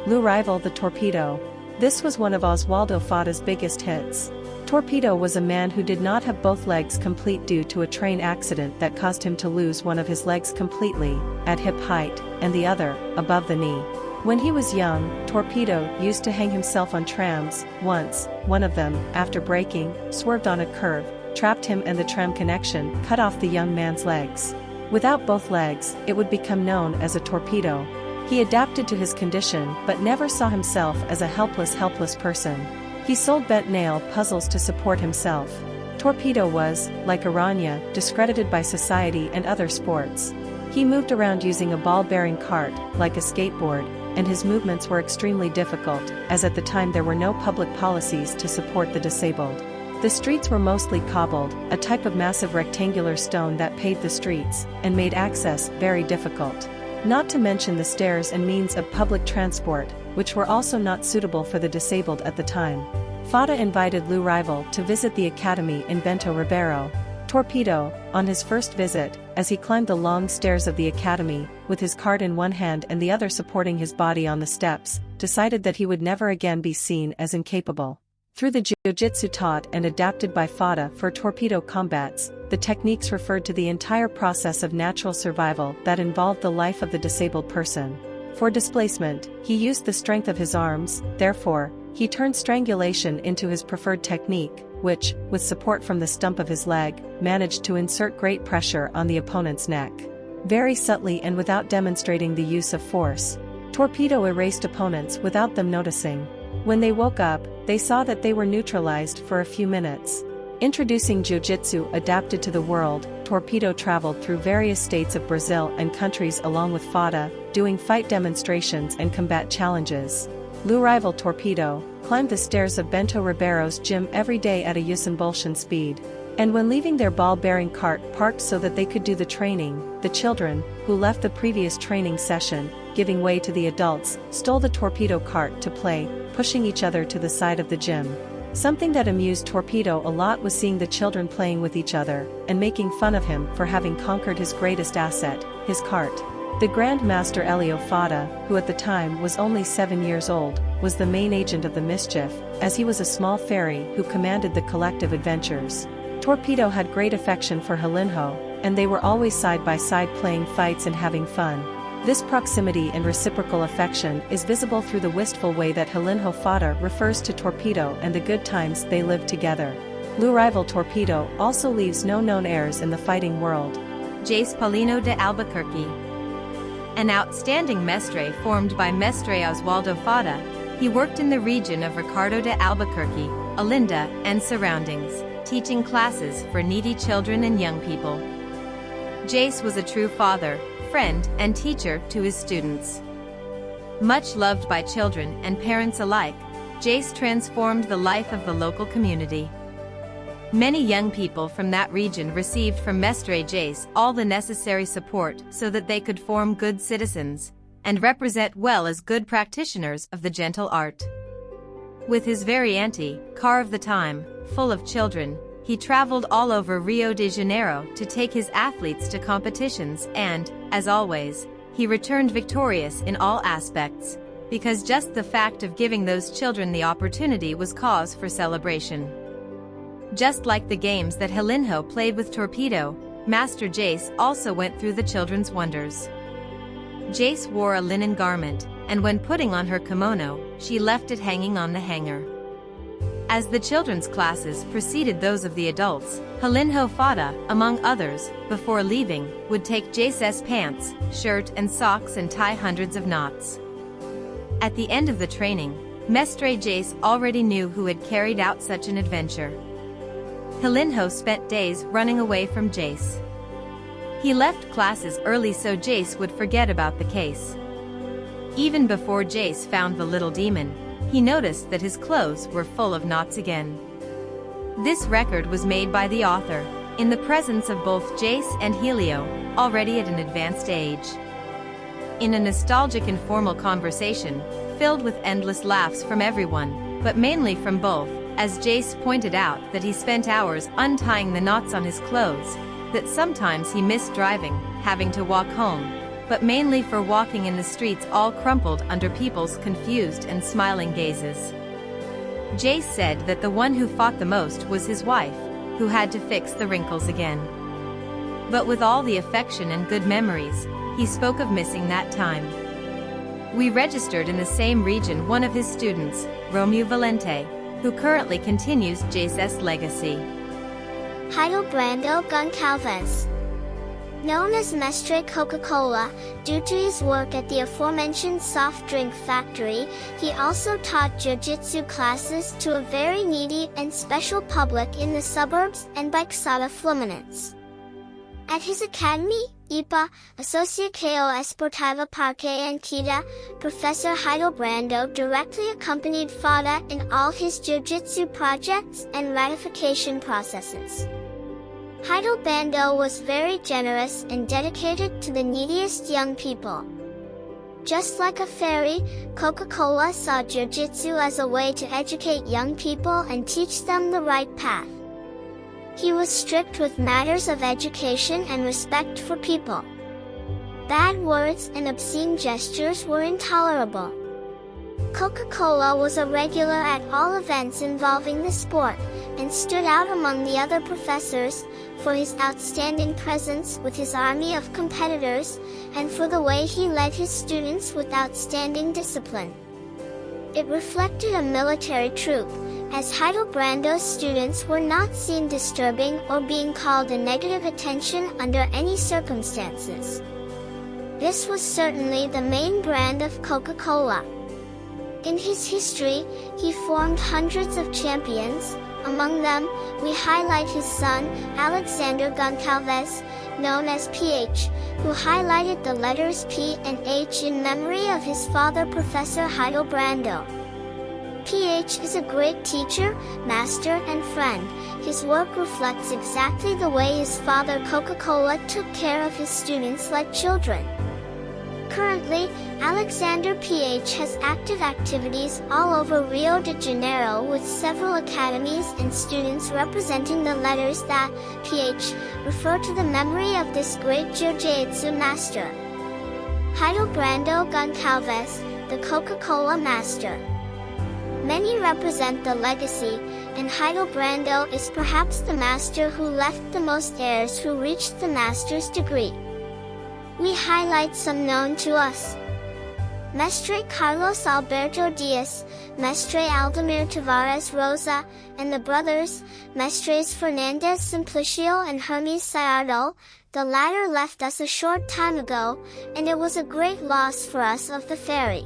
Blue Rival the Torpedo. This was one of Oswaldo Fadda's biggest hits. Torpedo was a man who did not have both legs complete due to a train accident that caused him to lose one of his legs completely, at hip height, and the other, above the knee. When he was young, Torpedo used to hang himself on trams. Once, one of them, after braking, swerved on a curve, trapped him and the tram connection cut off the young man's legs. Without both legs, it would become known as a torpedo. He adapted to his condition but never saw himself as a helpless person. He sold bent nail puzzles to support himself. Torpedo was, like Aranya, discredited by society and other sports. He moved around using a ball-bearing cart, like a skateboard, and his movements were extremely difficult, as at the time there were no public policies to support the disabled. The streets were mostly cobbled, a type of massive rectangular stone that paved the streets, and made access very difficult. Not to mention the stairs and means of public transport, which were also not suitable for the disabled at the time. Fadda invited Lourival to visit the academy in Bento Ribeiro. Torpedo, on his first visit, as he climbed the long stairs of the academy, with his cart in one hand and the other supporting his body on the steps, decided that he would never again be seen as incapable. Through the jiu-jitsu taught and adapted by Fadda for torpedo combats, the techniques referred to the entire process of natural survival that involved the life of the disabled person. For displacement, he used the strength of his arms, therefore, he turned strangulation into his preferred technique, which, with support from the stump of his leg, managed to insert great pressure on the opponent's neck. Very subtly and without demonstrating the use of force, Torpedo erased opponents without them noticing. When they woke up, they saw that they were neutralized for a few minutes. Introducing jiu-jitsu adapted to the world, Torpedo traveled through various states of Brazil and countries along with Fadda, doing fight demonstrations and combat challenges. Lourival Torpedo climbed the stairs of Bento Ribeiro's gym every day at a Usain Bolt speed. And when leaving their ball-bearing cart parked so that they could do the training, the children, who left the previous training session, giving way to the adults, stole the Torpedo cart to play, pushing each other to the side of the gym. Something that amused Torpedo a lot was seeing the children playing with each other, and making fun of him for having conquered his greatest asset, his cart. The Grand Master Elio Fadda, who at the time was only 7 years old, was the main agent of the mischief, as he was a small fairy who commanded the collective adventures. Torpedo had great affection for Helinho, and they were always side by side playing fights and having fun. This proximity and reciprocal affection is visible through the wistful way that Helinho Fadda refers to Torpedo and the good times they lived together. Lourival Torpedo also leaves no known heirs in the fighting world. Jace Paulino de Albuquerque. An outstanding mestre formed by Mestre Oswaldo Fadda, he worked in the region of Ricardo de Albuquerque, Olinda, and surroundings, teaching classes for needy children and young people. Jace was a true father, friend, and teacher to his students. Much loved by children and parents alike, Jace transformed the life of the local community. Many young people from that region received from Mestre Jace all the necessary support so that they could form good citizens, and represent well as good practitioners of the gentle art. With his variante, car of the time, full of children, he traveled all over Rio de Janeiro to take his athletes to competitions and, as always, he returned victorious in all aspects, because just the fact of giving those children the opportunity was cause for celebration. Just like the games that Helinho played with Torpedo, Master Jace also went through the children's wonders. Jace wore a linen garment, and when putting on her kimono, she left it hanging on the hanger. As the children's classes preceded those of the adults, Helinho Fadda, among others, before leaving, would take Jace's pants, shirt and socks and tie hundreds of knots. At the end of the training, Mestre Jace already knew who had carried out such an adventure. Helinho spent days running away from Jace. He left classes early so Jace would forget about the case. Even before Jace found the little demon, he noticed that his clothes were full of knots again. This record was made by the author, in the presence of both Jace and Helio, already at an advanced age. In a nostalgic informal conversation, filled with endless laughs from everyone, but mainly from both, as Jace pointed out that he spent hours untying the knots on his clothes, that sometimes he missed driving, having to walk home, but mainly for walking in the streets all crumpled under people's confused and smiling gazes. Jace said that the one who fought the most was his wife, who had to fix the wrinkles again. But with all the affection and good memories, he spoke of missing that time. We registered in the same region one of his students, Romeo Valente, who currently continues Jace's legacy. Hildebrando Goncalves. Known as Mestre Coca-Cola, due to his work at the aforementioned soft drink factory, he also taught jiu-jitsu classes to a very needy and special public in the suburbs and Baixada Fluminense. At his academy, IPA, Asociação Esportiva Parque and Kita, Professor Heidelbrando directly accompanied Fadda in all his jiu-jitsu projects and ratification processes. Heidelbrando was very generous and dedicated to the neediest young people. Just like a fairy, Coca-Cola saw jiu-jitsu as a way to educate young people and teach them the right path. He was strict with matters of education and respect for people. Bad words and obscene gestures were intolerable. Coca-Cola was a regular at all events involving the sport, and stood out among the other professors for his outstanding presence with his army of competitors, and for the way he led his students with outstanding discipline. It reflected a military troop, as Heidelbrando's students were not seen disturbing or being called a negative attention under any circumstances. This was certainly the main brand of Coca-Cola. In his history, he formed hundreds of champions. Among them, we highlight his son, Alexander Goncalves, known as PH, who highlighted the letters P and H in memory of his father Professor Heidelbrando. PH is a great teacher, master and friend. His work reflects exactly the way his father Coca-Cola took care of his students like children. Currently, Alexander PH has active activities all over Rio de Janeiro with several academies and students representing the letters that, PH, refer to the memory of this great Jiu-Jitsu master. Heidelbrando Goncalves, the Coca-Cola master. Many represent the legacy, and Heidelbrando is perhaps the master who left the most heirs who reached the master's degree. We highlight some known to us. Mestre Carlos Alberto Dias, Mestre Aldemir Tavares Rosa, and the brothers, Mestres Fernandez Simplicio and Hermes Sayardo. The latter left us a short time ago, and it was a great loss for us of the ferry.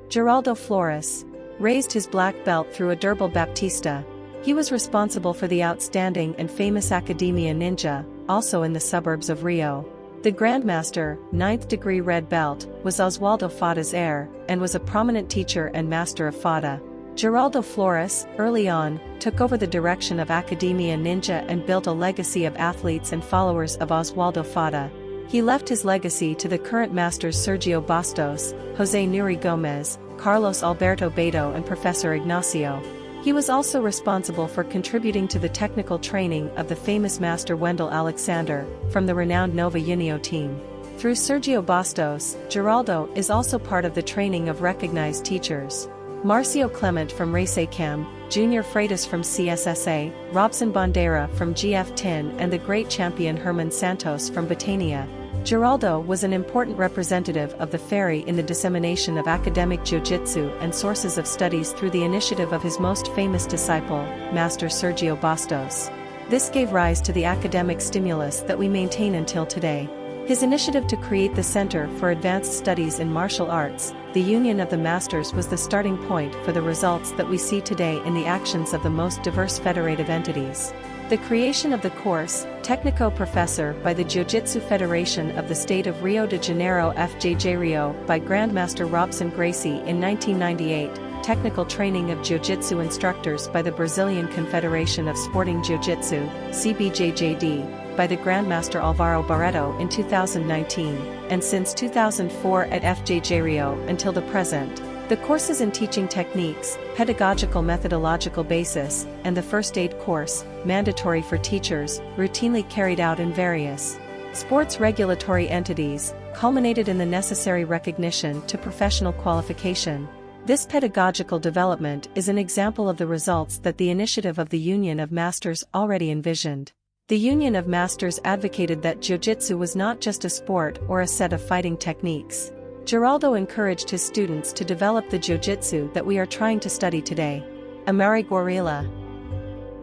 Geraldo Flores raised his black belt through Adherbal Baptista. He was responsible for the outstanding and famous Academia Ninja, also in the suburbs of Rio. The Grandmaster, 9th degree red belt, was Oswaldo Fadda's heir, and was a prominent teacher and master of Fadda. Geraldo Flores, early on, took over the direction of Academia Ninja and built a legacy of athletes and followers of Oswaldo Fadda. He left his legacy to the current masters Sergio Bastos, Jose Nuri Gomez, Carlos Alberto Beto and Professor Ignacio. He was also responsible for contributing to the technical training of the famous master Wendell Alexander, from the renowned Nova Unio team. Through Sergio Bastos, Geraldo is also part of the training of recognized teachers. Marcio Clement from Racecam, Junior Freitas from CSSA, Robson Bandera from GF Tin and the great champion Herman Santos from Botania. Geraldo was an important representative of the ferry in the dissemination of academic jiu-jitsu and sources of studies through the initiative of his most famous disciple, Master Sergio Bastos. This gave rise to the academic stimulus that we maintain until today. His initiative to create the Center for Advanced Studies in Martial Arts, the Union of the Masters, was the starting point for the results that we see today in the actions of the most diverse federative entities. The creation of the course, Técnico Professor by the Jiu-Jitsu Federation of the State of Rio de Janeiro FJJ Rio by Grandmaster Robson Gracie in 1998, Technical Training of Jiu-Jitsu Instructors by the Brazilian Confederation of Sporting Jiu-Jitsu, CBJJD, by the Grandmaster Alvaro Barreto in 2019, and since 2004 at FJJ Rio until the present. The courses in teaching techniques, pedagogical methodological basis, and the first aid course, mandatory for teachers, routinely carried out in various sports regulatory entities, culminated in the necessary recognition to professional qualification. This pedagogical development is an example of the results that the initiative of the Union of Masters already envisioned. The Union of Masters advocated that jiu-jitsu was not just a sport or a set of fighting techniques. Geraldo encouraged his students to develop the jiu-jitsu that we are trying to study today. Amari Guarila,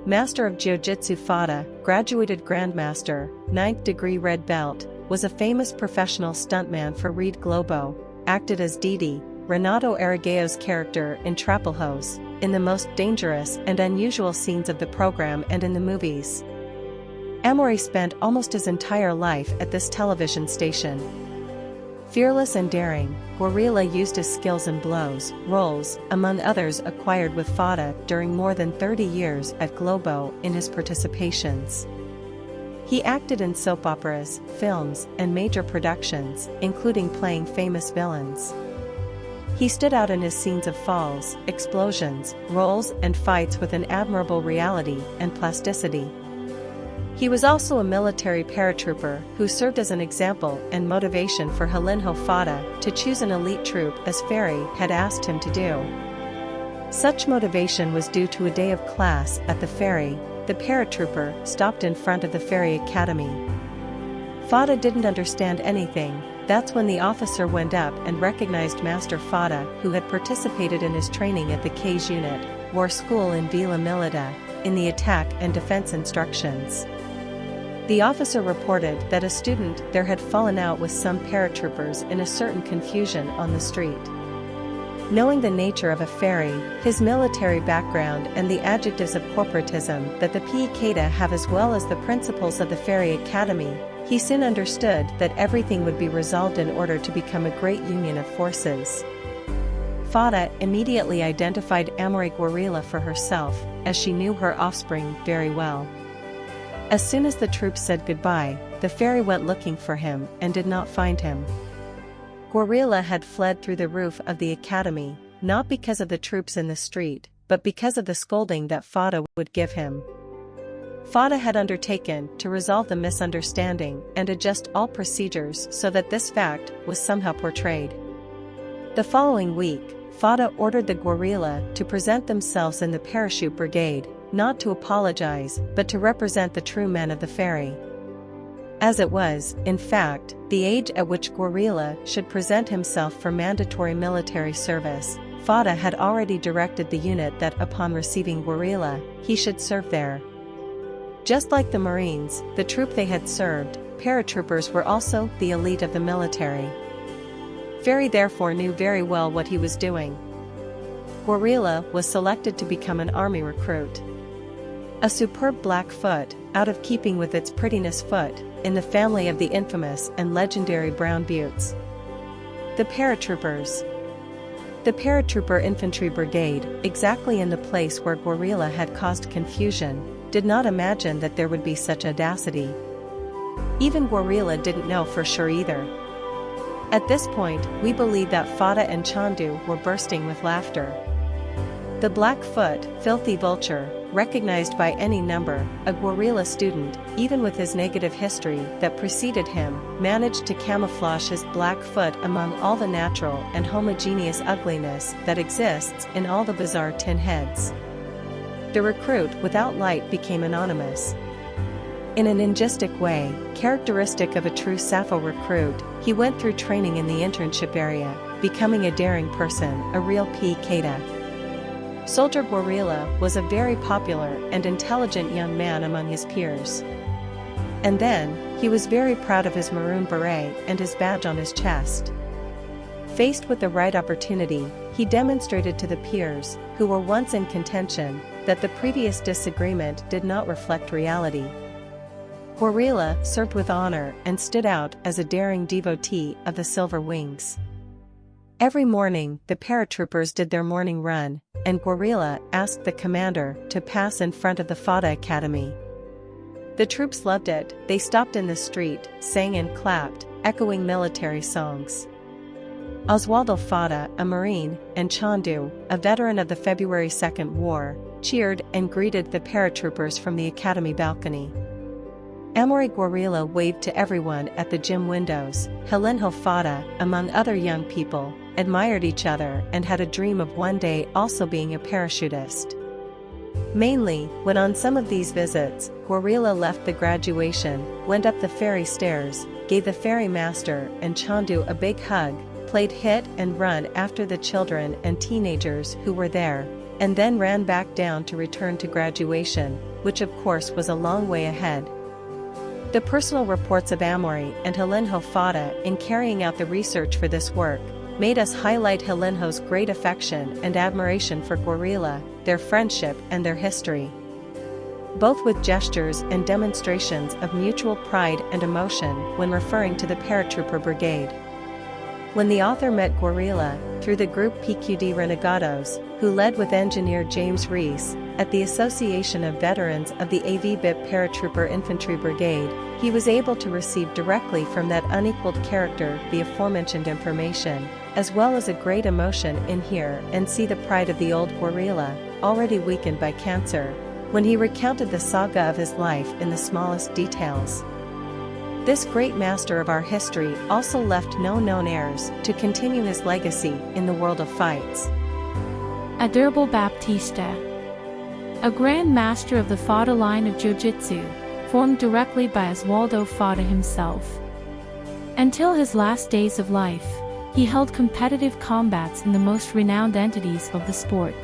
Master of Jiu-Jitsu Fadda, graduated Grandmaster, 9th degree red belt, was a famous professional stuntman for Reed Globo, acted as Didi, Renato Aragão's character in Trapalhões, in the most dangerous and unusual scenes of the program and in the movies. Amory spent almost his entire life at this television station. Fearless and daring, Gorilla used his skills in blows, roles, among others acquired with Fadda during more than 30 years at Globo in his participations. He acted in soap operas, films, and major productions, including playing famous villains. He stood out in his scenes of falls, explosions, rolls, and fights with an admirable reality and plasticity. He was also a military paratrooper who served as an example and motivation for Heleno Fadda to choose an elite troop as Ferry had asked him to do. Such motivation was due to a day of class at the Ferry. The paratrooper stopped in front of the Ferry Academy. Fadda didn't understand anything. That's when the officer went up and recognized Master Fadda, who had participated in his training at the K's Unit, War School in Villa Milita, in the attack and defense instructions. The officer reported that a student there had fallen out with some paratroopers in a certain confusion on the street. Knowing the nature of a ferry, his military background and the adjectives of corporatism that the PKTA have as well as the principles of the Ferry Academy, he soon understood that everything would be resolved in order to become a great union of forces. Fadda immediately identified Amory Gorilla for herself, as she knew her offspring very well. As soon as the troops said goodbye, the Ferry went looking for him and did not find him. Gorilla had fled through the roof of the academy, not because of the troops in the street, but because of the scolding that Fadda would give him. Fadda had undertaken to resolve the misunderstanding and adjust all procedures so that this fact was somehow portrayed. The following week, Fadda ordered the Gorilla to present themselves in the parachute brigade, not to apologize, but to represent the true men of the Ferry. As it was, in fact, the age at which Gorilla should present himself for mandatory military service, Fadda had already directed the unit that upon receiving Gorilla, he should serve there. Just like the Marines, the troop they had served, paratroopers were also the elite of the military. Ferry therefore knew very well what he was doing. Gorilla was selected to become an army recruit. A superb black foot, out of keeping with its prettiness foot, in the family of the infamous and legendary Brown Buttes. The paratroopers. The paratrooper infantry brigade, exactly in the place where Gorilla had caused confusion, did not imagine that there would be such audacity. Even Gorilla didn't know for sure either. At this point, we believe that Fadda and Chandu were bursting with laughter. The Blackfoot, filthy vulture, recognized by any number, a Gorilla student, even with his negative history that preceded him, managed to camouflage his black foot among all the natural and homogeneous ugliness that exists in all the bizarre tin heads. The recruit without light became anonymous. In an ingistic way, characteristic of a true Sappho recruit, he went through training in the internship area, becoming a daring person, a real PKTA. Soldier Gorilla was a very popular and intelligent young man among his peers. And then, he was very proud of his maroon beret and his badge on his chest. Faced with the right opportunity, he demonstrated to the peers, who were once in contention, that the previous disagreement did not reflect reality. Gorilla served with honor and stood out as a daring devotee of the Silver Wings. Every morning, the paratroopers did their morning run, and Gorilla asked the commander to pass in front of the Fadda Academy. The troops loved it. They stopped in the street, sang and clapped, echoing military songs. Oswaldo Fadda, a Marine, and Chandu, a veteran of the February 2nd War, cheered and greeted the paratroopers from the academy balcony. Amory Gorilla waved to everyone at the gym windows. Heleno Fadda, among other young people, admired each other and had a dream of one day also being a parachutist. Mainly, when on some of these visits, Gorilla left the graduation, went up the ferry stairs, gave the ferry master and Chandu a big hug, played hit and run after the children and teenagers who were there, and then ran back down to return to graduation, which of course was a long way ahead. The personal reports of Amory and Heleno Fadda in carrying out the research for this work made us highlight Heleno's great affection and admiration for Gorilla, their friendship and their history. both with gestures and demonstrations of mutual pride and emotion when referring to the paratrooper brigade. When the author met Guerrilla, through the group PQD Renegados, who led with engineer James Reese, at the Association of Veterans of the AV-BIP Paratrooper Infantry Brigade, he was able to receive directly from that unequaled character the aforementioned information, as well as a great emotion in hear and see the pride of the old Guerrilla, already weakened by cancer, when he recounted the saga of his life in the smallest details. This great master of our history also left no known heirs to continue his legacy in the world of fights. Adorable Baptista, a Grand Master of the Fadda line of Jiu-Jitsu, formed directly by Oswaldo Fadda himself. Until his last days of life, he held competitive combats in the most renowned entities of the sport.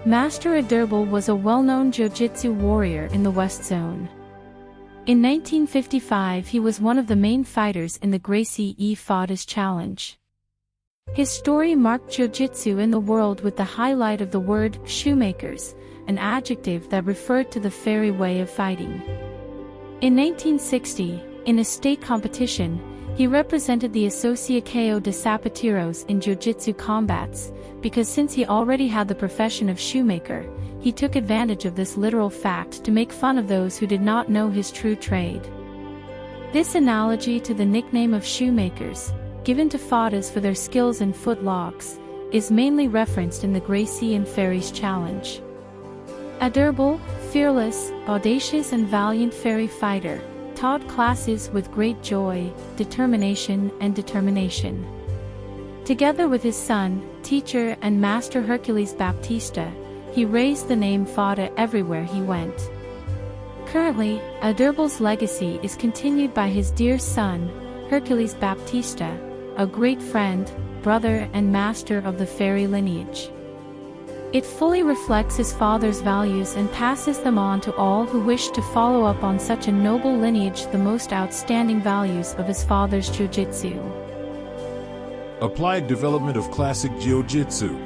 Master Adorable was a well-known Jiu-Jitsu warrior in the West Zone. In 1955 he was one of the main fighters in the Gracie E. Fadda's challenge. His story marked Jiu-Jitsu in the world with the highlight of the word shoemakers, an adjective that referred to the fairy way of fighting. In 1960, in a state competition, he represented the Asociación de Zapateros in Jiu-Jitsu combats, because since he already had the profession of shoemaker, he took advantage of this literal fact to make fun of those who did not know his true trade. This analogy to the nickname of shoemakers, given to Faddas for their skills in foot locks, is mainly referenced in the Gracie and Fairies challenge. Adorable, fearless, audacious and valiant fairy fighter, taught classes with great joy, determination. Together with his son, teacher and master Hercules Baptista, he raised the name Fadda everywhere he went. Currently, Adorable's legacy is continued by his dear son, Hercules Baptista, a great friend, brother and master of the fairy lineage. It fully reflects his father's values and passes them on to all who wish to follow up on such a noble lineage the most outstanding values of his father's Jiu-Jitsu. Applied development of classic Jiu-Jitsu.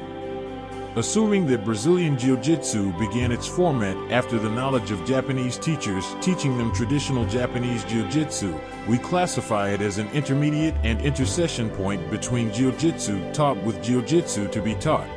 Assuming that Brazilian Jiu-Jitsu began its format after the knowledge of Japanese teachers teaching them traditional Japanese Jiu-Jitsu, we classify it as an intermediate and intercession point between Jiu-Jitsu taught with Jiu-Jitsu to be taught.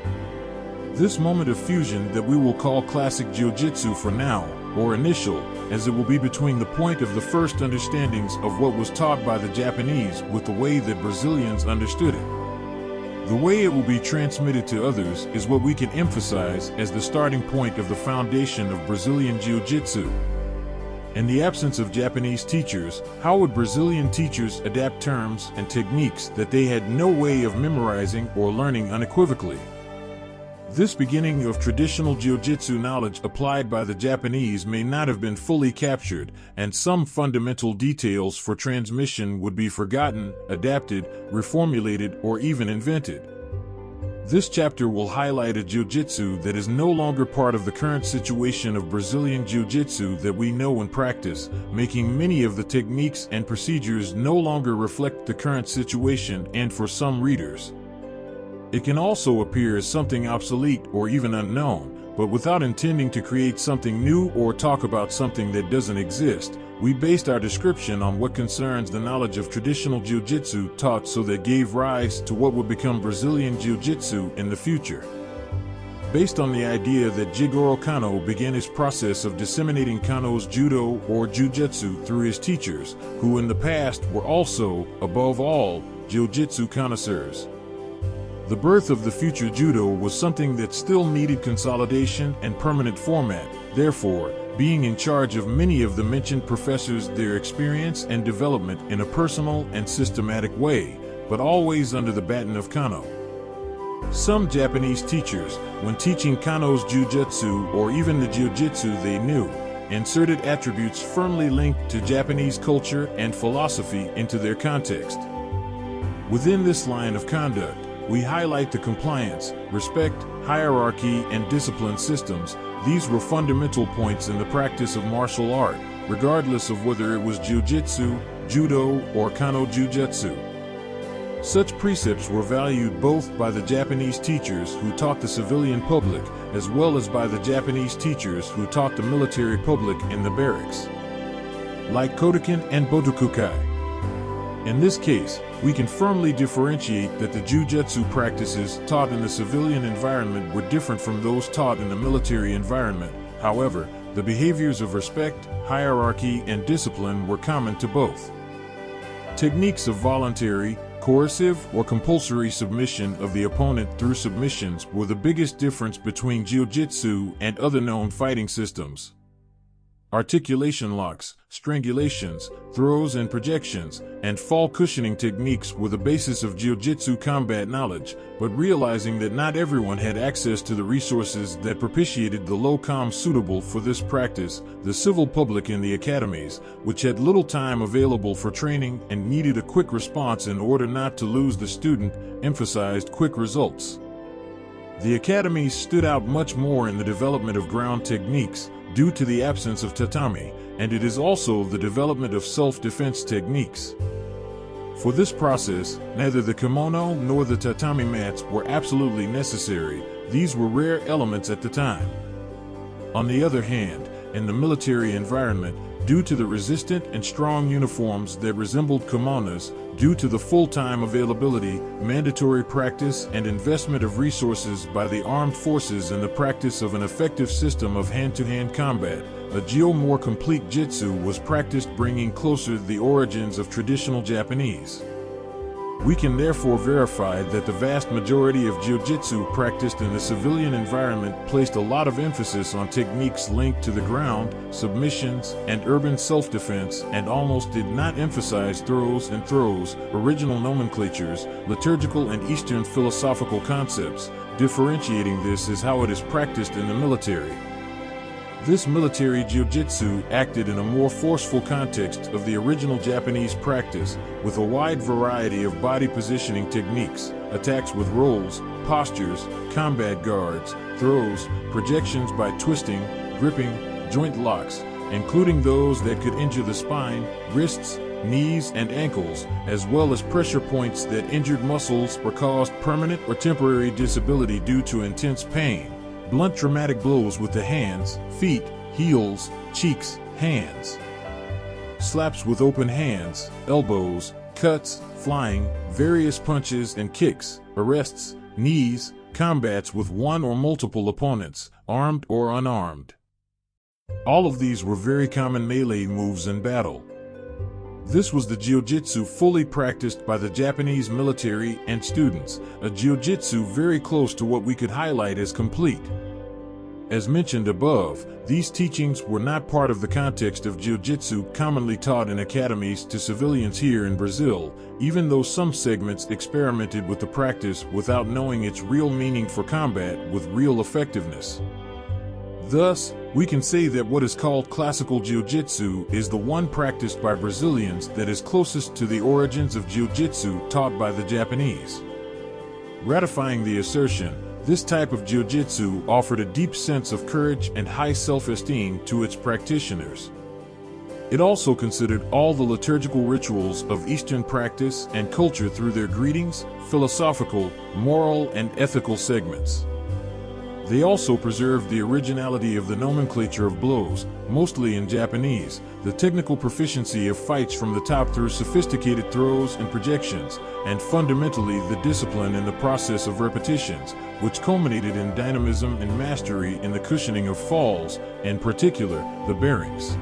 This moment of fusion that we will call classic Jiu-Jitsu for now, or initial, as it will be between the point of the first understandings of what was taught by the Japanese with the way that Brazilians understood it. The way it will be transmitted to others is what we can emphasize as the starting point of the foundation of Brazilian Jiu-Jitsu. In the absence of Japanese teachers, how would Brazilian teachers adapt terms and techniques that they had no way of memorizing or learning unequivocally? This beginning of traditional Jiu-Jitsu knowledge applied by the Japanese may not have been fully captured, and some fundamental details for transmission would be forgotten, adapted, reformulated, or even invented. This chapter will highlight a Jiu-Jitsu that is no longer part of the current situation of Brazilian Jiu-Jitsu that we know and practice, making many of the techniques and procedures no longer reflect the current situation, and for some readers, it can also appear as something obsolete or even unknown, but without intending to create something new or talk about something that doesn't exist, we based our description on what concerns the knowledge of traditional Jiu-Jitsu taught so that gave rise to what would become Brazilian Jiu-Jitsu in the future. Based on the idea that Jigoro Kano began his process of disseminating Kano's Judo or Jiu-Jitsu through his teachers, who in the past were also, above all, Jiu-Jitsu connoisseurs. The birth of the future Judo was something that still needed consolidation and permanent format, therefore, being in charge of many of the mentioned professors, their experience and development in a personal and systematic way, but always under the baton of Kano. Some Japanese teachers, when teaching Kano's Jiu-Jitsu or even the Jiu-Jitsu they knew, inserted attributes firmly linked to Japanese culture and philosophy into their context. Within this line of conduct, we highlight the compliance, respect, hierarchy, and discipline systems. These were fundamental points in the practice of martial art, regardless of whether it was Jiu-Jitsu, Judo, or Kano Jiu-Jitsu. Such precepts were valued both by the Japanese teachers who taught the civilian public, as well as by the Japanese teachers who taught the military public in the barracks, like Kodokan and Botokukai. In this case, we can firmly differentiate that the Jiu-Jitsu practices taught in the civilian environment were different from those taught in the military environment. However, the behaviors of respect, hierarchy, and discipline were common to both. Techniques of voluntary, coercive, or compulsory submission of the opponent through submissions were the biggest difference between Jiu-Jitsu and other known fighting systems. Articulation locks, strangulations, throws and projections, and fall cushioning techniques were the basis of Jiu-Jitsu combat knowledge, but realizing that not everyone had access to the resources that propitiated the low-com suitable for this practice, the civil public in the academies, which had little time available for training and needed a quick response in order not to lose the student, emphasized quick results. The academies stood out much more in the development of ground techniques, due to the absence of tatami, and it is also the development of self-defense techniques. For this process, neither the kimono nor the tatami mats were absolutely necessary. These were rare elements at the time. On the other hand, in the military environment, due to the resistant and strong uniforms that resembled kimonos, due to the full-time availability, mandatory practice, and investment of resources by the armed forces in the practice of an effective system of hand-to-hand combat, a more complete jitsu was practiced, bringing closer the origins of traditional Japanese. We can therefore verify that the vast majority of jiu-jitsu practiced in the civilian environment placed a lot of emphasis on techniques linked to the ground, submissions, and urban self-defense, and almost did not emphasize throws, original nomenclatures, liturgical and Eastern philosophical concepts. Differentiating this is how it is practiced in the military. This military jiu-jitsu acted in a more forceful context of the original Japanese practice, with a wide variety of body positioning techniques, attacks with rolls, postures, combat guards, throws, projections by twisting, gripping, joint locks, including those that could injure the spine, wrists, knees, and ankles, as well as pressure points that injured muscles or caused permanent or temporary disability due to intense pain. Blunt traumatic blows with the hands, feet, heels, cheeks, hands. Slaps with open hands, elbows, cuts, flying, various punches and kicks, arrests, knees, combats with one or multiple opponents, armed or unarmed. All of these were very common melee moves in battle. This was the jiu-jitsu fully practiced by the Japanese military and students, a jiu-jitsu very close to what we could highlight as complete. As mentioned above, these teachings were not part of the context of jiu-jitsu commonly taught in academies to civilians here in Brazil, even though some segments experimented with the practice without knowing its real meaning for combat with real effectiveness. Thus, we can say that what is called classical jiu-jitsu is the one practiced by Brazilians that is closest to the origins of jiu-jitsu taught by the Japanese. Ratifying the assertion, this type of jiu-jitsu offered a deep sense of courage and high self-esteem to its practitioners. It also considered all the liturgical rituals of Eastern practice and culture through their greetings, philosophical, moral, and ethical segments. They also preserved the originality of the nomenclature of blows, mostly in Japanese, the technical proficiency of fights from the top through sophisticated throws and projections, and fundamentally the discipline in the process of repetitions, which culminated in dynamism and mastery in the cushioning of falls, in particular, the bearings.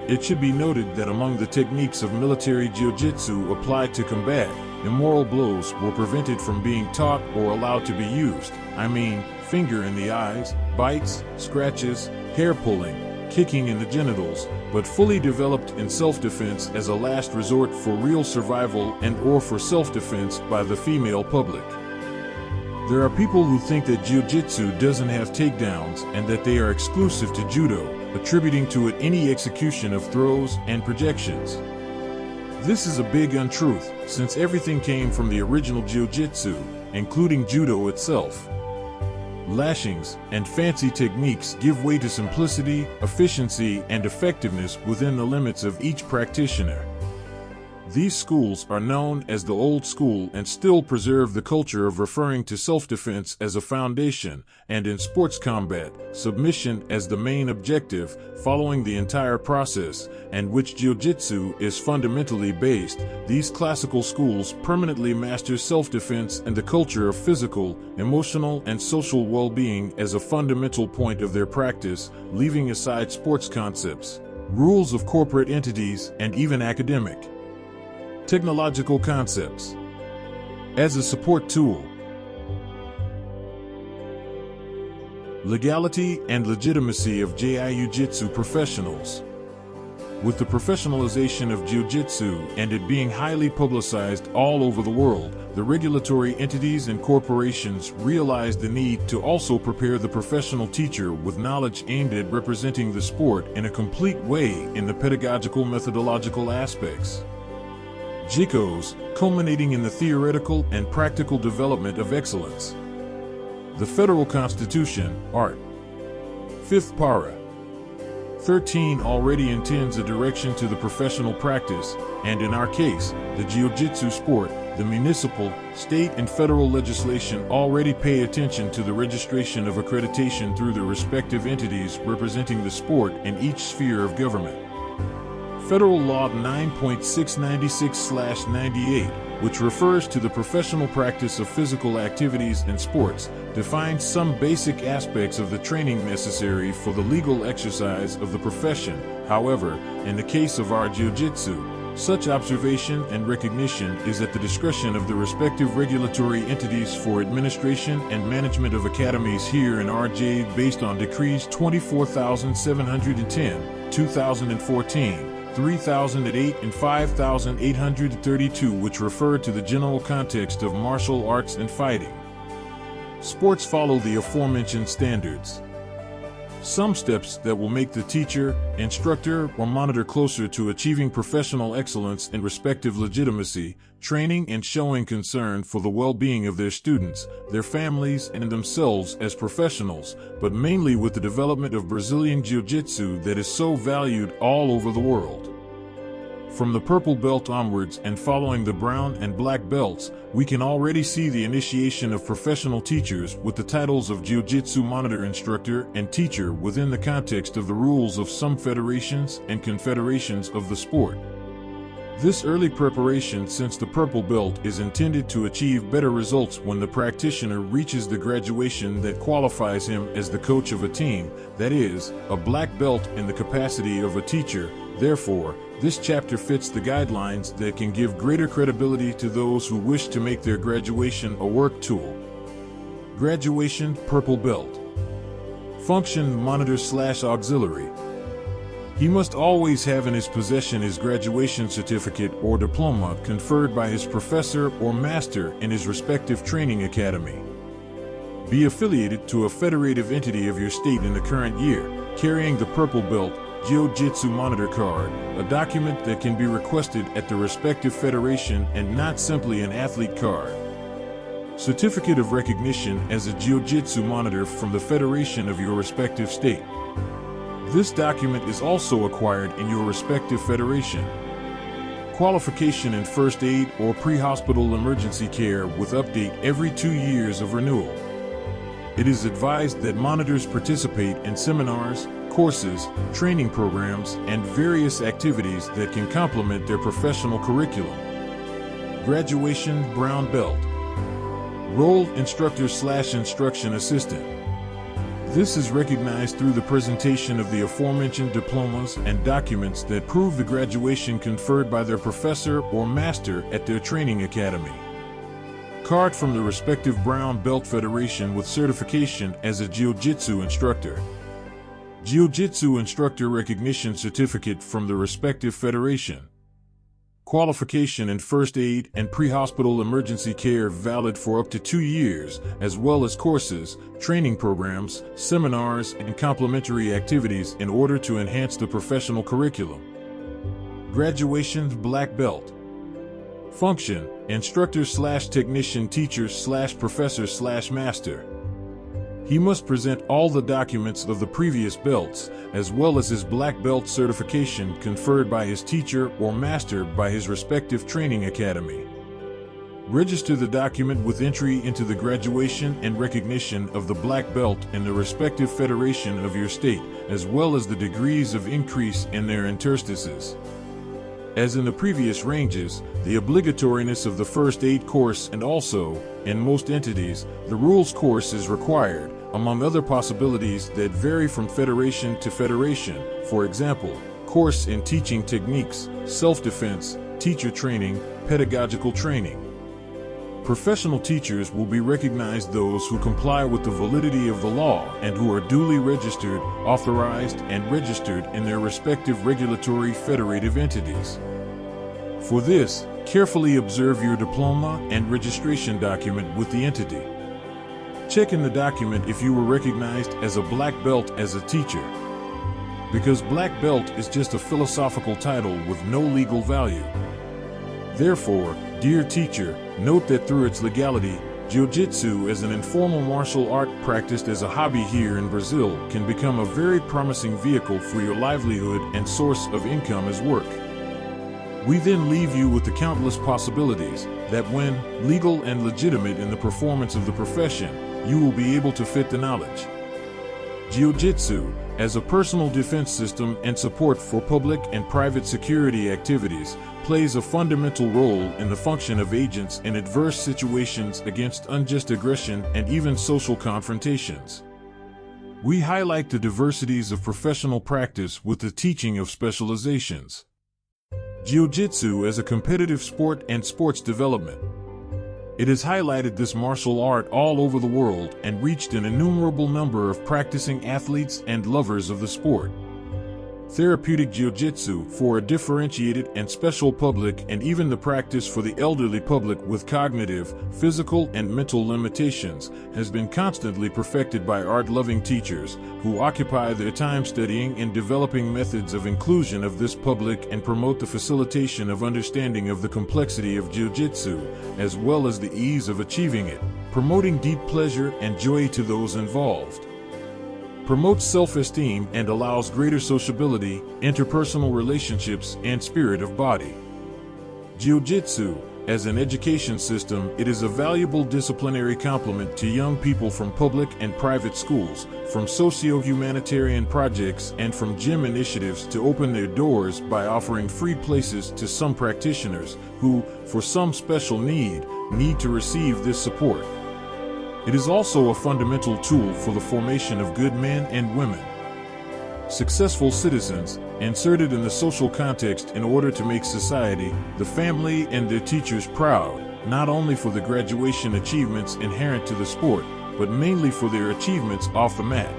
It should be noted that among the techniques of military jiu-jitsu applied to combat, immoral blows were prevented from being taught or allowed to be used. Finger in the eyes, bites, scratches, hair pulling, kicking in the genitals, but fully developed in self-defense as a last resort for real survival and/or for self-defense by the female public. There are people who think that jiu-jitsu doesn't have takedowns and that they are exclusive to judo, attributing to it any execution of throws and projections. This is a big untruth, since everything came from the original jiu-jitsu, including judo itself. Lashings and fancy techniques give way to simplicity, efficiency, and effectiveness within the limits of each practitioner. These schools are known as the old school and still preserve the culture of referring to self-defense as a foundation, and in sports combat, submission as the main objective, following the entire process, and which Jiu-Jitsu is fundamentally based. These classical schools permanently master self-defense and the culture of physical, emotional, and social well-being as a fundamental point of their practice, leaving aside sports concepts, rules of corporate entities, and even academic technological concepts as a support tool. Legality and legitimacy of Jiu-Jitsu professionals. With the professionalization of Jiu-Jitsu and it being highly publicized all over the world, the regulatory entities and corporations realized the need to also prepare the professional teacher with knowledge aimed at representing the sport in a complete way in the pedagogical methodological aspects. JICOs, culminating in the theoretical and practical development of excellence. The Federal Constitution, Art. 5th Para. 13 already intends a direction to the professional practice, and in our case, the Jiu-Jitsu sport, the municipal, state and federal legislation already pay attention to the registration of accreditation through the respective entities representing the sport in each sphere of government. Federal Law 9.696/98, which refers to the professional practice of physical activities and sports, defines some basic aspects of the training necessary for the legal exercise of the profession. However, in the case of our Jiu-Jitsu, such observation and recognition is at the discretion of the respective regulatory entities for administration and management of academies here in RJ based on Decrees 24,710, 2014, 3008 and 5832, which refer to the general context of martial arts and fighting. Sports follow the aforementioned standards. Some steps that will make the teacher, instructor, or monitor closer to achieving professional excellence in respective legitimacy, training and showing concern for the well-being of their students, their families, and themselves as professionals, but mainly with the development of Brazilian Jiu-Jitsu that is so valued all over the world. From the purple belt onwards and following the brown and black belts, we can already see the initiation of professional teachers with the titles of Jiu-Jitsu monitor instructor and teacher within the context of the rules of some federations and confederations of the sport. This early preparation since the purple belt is intended to achieve better results when the practitioner reaches the graduation that qualifies him as the coach of a team, that is, a black belt in the capacity of a teacher. Therefore, this chapter fits the guidelines that can give greater credibility to those who wish to make their graduation a work tool. Graduation purple belt. Function monitor/auxiliary. He must always have in his possession his graduation certificate or diploma conferred by his professor or master in his respective training academy. Be affiliated to a federative entity of your state in the current year, carrying the purple belt Jiu-Jitsu monitor card, a document that can be requested at the respective federation and not simply an athlete card. Certificate of recognition as a Jiu-Jitsu monitor from the federation of your respective state. This document is also acquired in your respective federation. Qualification in first aid or pre-hospital emergency care with update every 2 years of renewal. It is advised that monitors participate in seminars, courses, training programs, and various activities that can complement their professional curriculum. Graduation brown belt. Role instructor/instruction assistant. This is recognized through the presentation of the aforementioned diplomas and documents that prove the graduation conferred by their professor or master at their training academy. Card from the respective brown belt federation with certification as a Jiu-Jitsu instructor. Jiu-Jitsu instructor recognition certificate from the respective federation. Qualification in first aid and pre-hospital emergency care valid for up to 2 years, as well as courses, training programs, seminars, and complementary activities in order to enhance the professional curriculum. Graduation black belt. Function, instructor/technician teacher/professor/master. He must present all the documents of the previous belts, as well as his black belt certification conferred by his teacher or master by his respective training academy. Register the document with entry into the graduation and recognition of the black belt in the respective federation of your state, as well as the degrees of increase in their interstices. As in the previous ranges, the obligatoriness of the first aid course and also, in most entities, the rules course is required, among other possibilities that vary from federation to federation, for example, course in teaching techniques, self-defense, teacher training, pedagogical training. Professional teachers will be recognized those who comply with the validity of the law and who are duly registered, authorized, and registered in their respective regulatory federative entities. For this, carefully observe your diploma and registration document with the entity. Check in the document if you were recognized as a black belt as a teacher. Because black belt is just a philosophical title with no legal value. Therefore, dear teacher, note that through its legality, Jiu-Jitsu as an informal martial art practiced as a hobby here in Brazil can become a very promising vehicle for your livelihood and source of income as work. We then leave you with the countless possibilities that when legal and legitimate in the performance of the profession, you will be able to fit the knowledge. Jiu-Jitsu, as a personal defense system and support for public and private security activities, plays a fundamental role in the function of agents in adverse situations against unjust aggression and even social confrontations. We highlight the diversities of professional practice with the teaching of specializations. Jiu-Jitsu as a competitive sport and sports development. It has highlighted this martial art all over the world and reached an innumerable number of practicing athletes and lovers of the sport. Therapeutic Jiu-Jitsu for a differentiated and special public, and even the practice for the elderly public with cognitive, physical, and mental limitations, has been constantly perfected by art-loving teachers who occupy their time studying and developing methods of inclusion of this public and promote the facilitation of understanding of the complexity of Jiu-Jitsu, as well as the ease of achieving it, promoting deep pleasure and joy to those involved. Promotes self-esteem and allows greater sociability, interpersonal relationships, and spirit of body. Jiu-Jitsu, as an education system, it is a valuable disciplinary complement to young people from public and private schools, from socio-humanitarian projects, and from gym initiatives to open their doors by offering free places to some practitioners who, for some special need to receive this support. It is also a fundamental tool for the formation of good men and women. Successful citizens, inserted in the social context in order to make society, the family, and their teachers proud, not only for the graduation achievements inherent to the sport, but mainly for their achievements off the mat.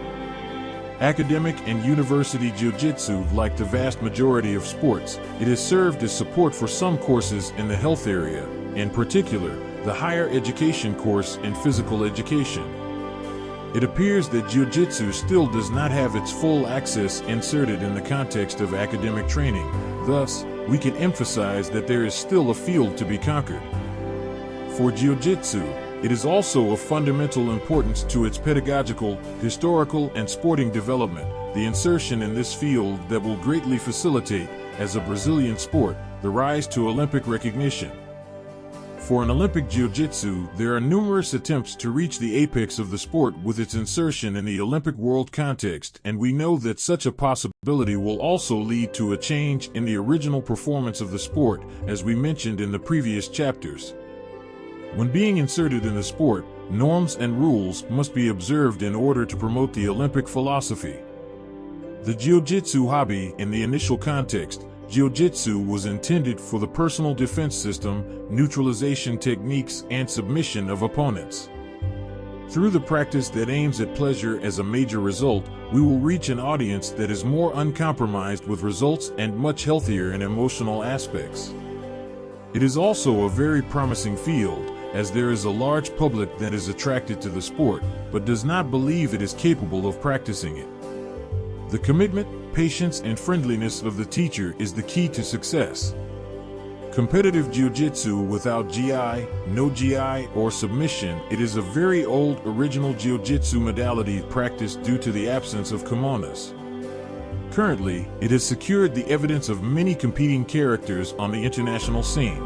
Academic and university jiu-jitsu, like the vast majority of sports, it has served as support for some courses in the health area, in particular, the higher education course in physical education. It appears that Jiu-Jitsu still does not have its full access inserted in the context of academic training. Thus, we can emphasize that there is still a field to be conquered. For Jiu-Jitsu, it is also of fundamental importance to its pedagogical, historical, and sporting development, the insertion in this field that will greatly facilitate, as a Brazilian sport, the rise to Olympic recognition. For an Olympic Jiu-Jitsu, there are numerous attempts to reach the apex of the sport with its insertion in the Olympic world context, and we know that such a possibility will also lead to a change in the original performance of the sport, as we mentioned in the previous chapters. When being inserted in the sport, norms and rules must be observed in order to promote the Olympic philosophy. The Jiu-Jitsu hobby, in the initial context, Jiu-Jitsu was intended for the personal defense system, neutralization techniques, and submission of opponents. Through the practice that aims at pleasure as a major result, we will reach an audience that is more uncompromised with results and much healthier in emotional aspects. It is also a very promising field, as there is a large public that is attracted to the sport, but does not believe it is capable of practicing it. The commitment, patience, and friendliness of the teacher is the key to success. Competitive Jiu-Jitsu without GI, no GI, or submission, it is a very old original Jiu-Jitsu modality practiced due to the absence of kimonos. Currently, it has secured the evidence of many competing characters on the international scene.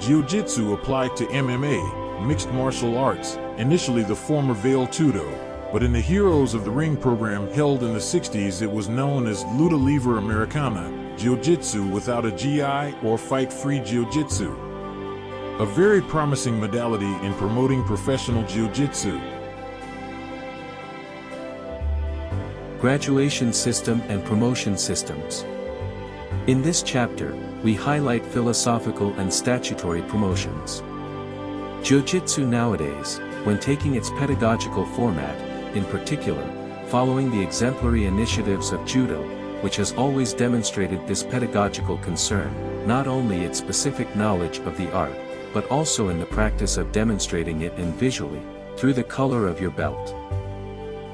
Jiu-Jitsu applied to MMA, mixed martial arts, initially the former Veil Tudo, but in the Heroes of the Ring program held in the 60s it was known as Luta Livre Americana, Jiu-Jitsu without a GI or fight-free Jiu-Jitsu. A very promising modality in promoting professional Jiu-Jitsu. Graduation system and promotion systems. In this chapter, we highlight philosophical and statutory promotions. Jiu-Jitsu nowadays, when taking its pedagogical format, in particular, following the exemplary initiatives of Judo, which has always demonstrated this pedagogical concern, not only its specific knowledge of the art, but also in the practice of demonstrating it and visually, through the color of your belt.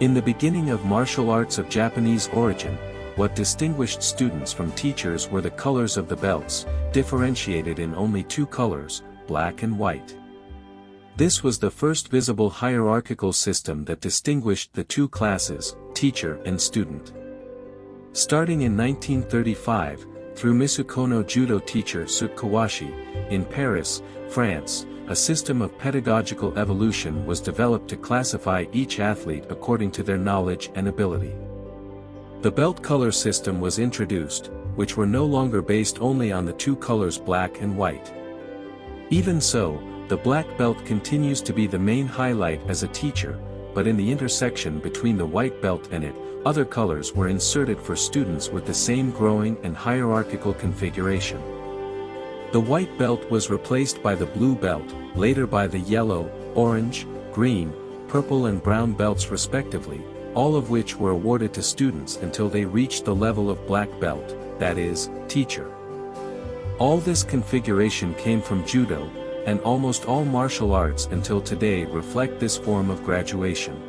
In the beginning of martial arts of Japanese origin, what distinguished students from teachers were the colors of the belts, differentiated in only two colors, black and white. This was the first visible hierarchical system that distinguished the two classes, teacher and student. Starting in 1935, through Misukono judo teacher Tsutkawashi, in Paris, France, a system of pedagogical evolution was developed to classify each athlete according to their knowledge and ability. The belt color system was introduced, which were no longer based only on the two colors black and white. Even so, the black belt continues to be the main highlight as a teacher, but in the intersection between the white belt and it, other colors were inserted for students with the same growing and hierarchical configuration. The white belt was replaced by the blue belt, later by the yellow, orange, green, purple and brown belts respectively, all of which were awarded to students until they reached the level of black belt, that is, teacher. All this configuration came from Judo, and almost all martial arts until today reflect this form of graduation.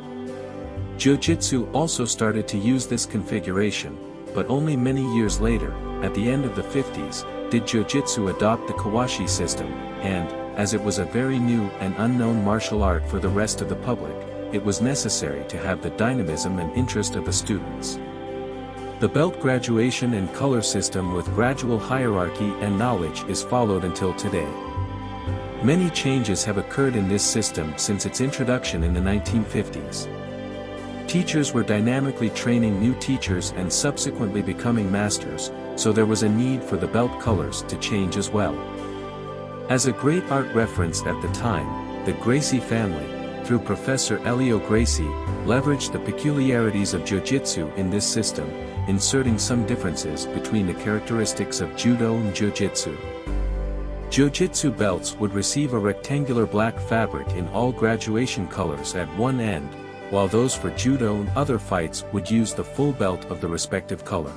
Jiu-Jitsu also started to use this configuration, but only many years later, at the end of the 50s, did Jiu-Jitsu adopt the Kawashi system, and, as it was a very new and unknown martial art for the rest of the public, it was necessary to have the dynamism and interest of the students. The belt graduation and color system with gradual hierarchy and knowledge is followed until today. Many changes have occurred in this system since its introduction in the 1950s. Teachers were dynamically training new teachers and subsequently becoming masters, so there was a need for the belt colors to change as well. As a great art reference at the time, the Gracie family, through Professor Elio Gracie, leveraged the peculiarities of Jiu-Jitsu in this system, inserting some differences between the characteristics of Judo and Jiu-Jitsu. Jiu-Jitsu belts would receive a rectangular black fabric in all graduation colors at one end, while those for Judo and other fights would use the full belt of the respective color.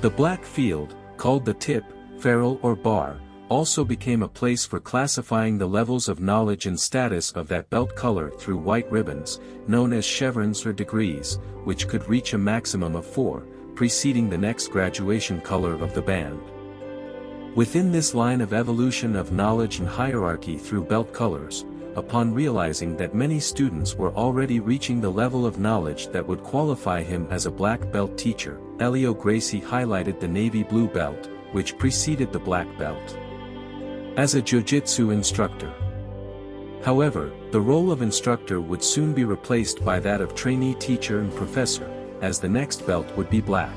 The black field, called the tip, ferrule or bar, also became a place for classifying the levels of knowledge and status of that belt color through white ribbons, known as chevrons or degrees, which could reach a maximum of 4, preceding the next graduation color of the band. Within this line of evolution of knowledge and hierarchy through belt colors, upon realizing that many students were already reaching the level of knowledge that would qualify him as a black belt teacher, Elio Gracie highlighted the navy blue belt, which preceded the black belt, as a Jiu-Jitsu instructor. However, the role of instructor would soon be replaced by that of trainee teacher and professor, as the next belt would be black.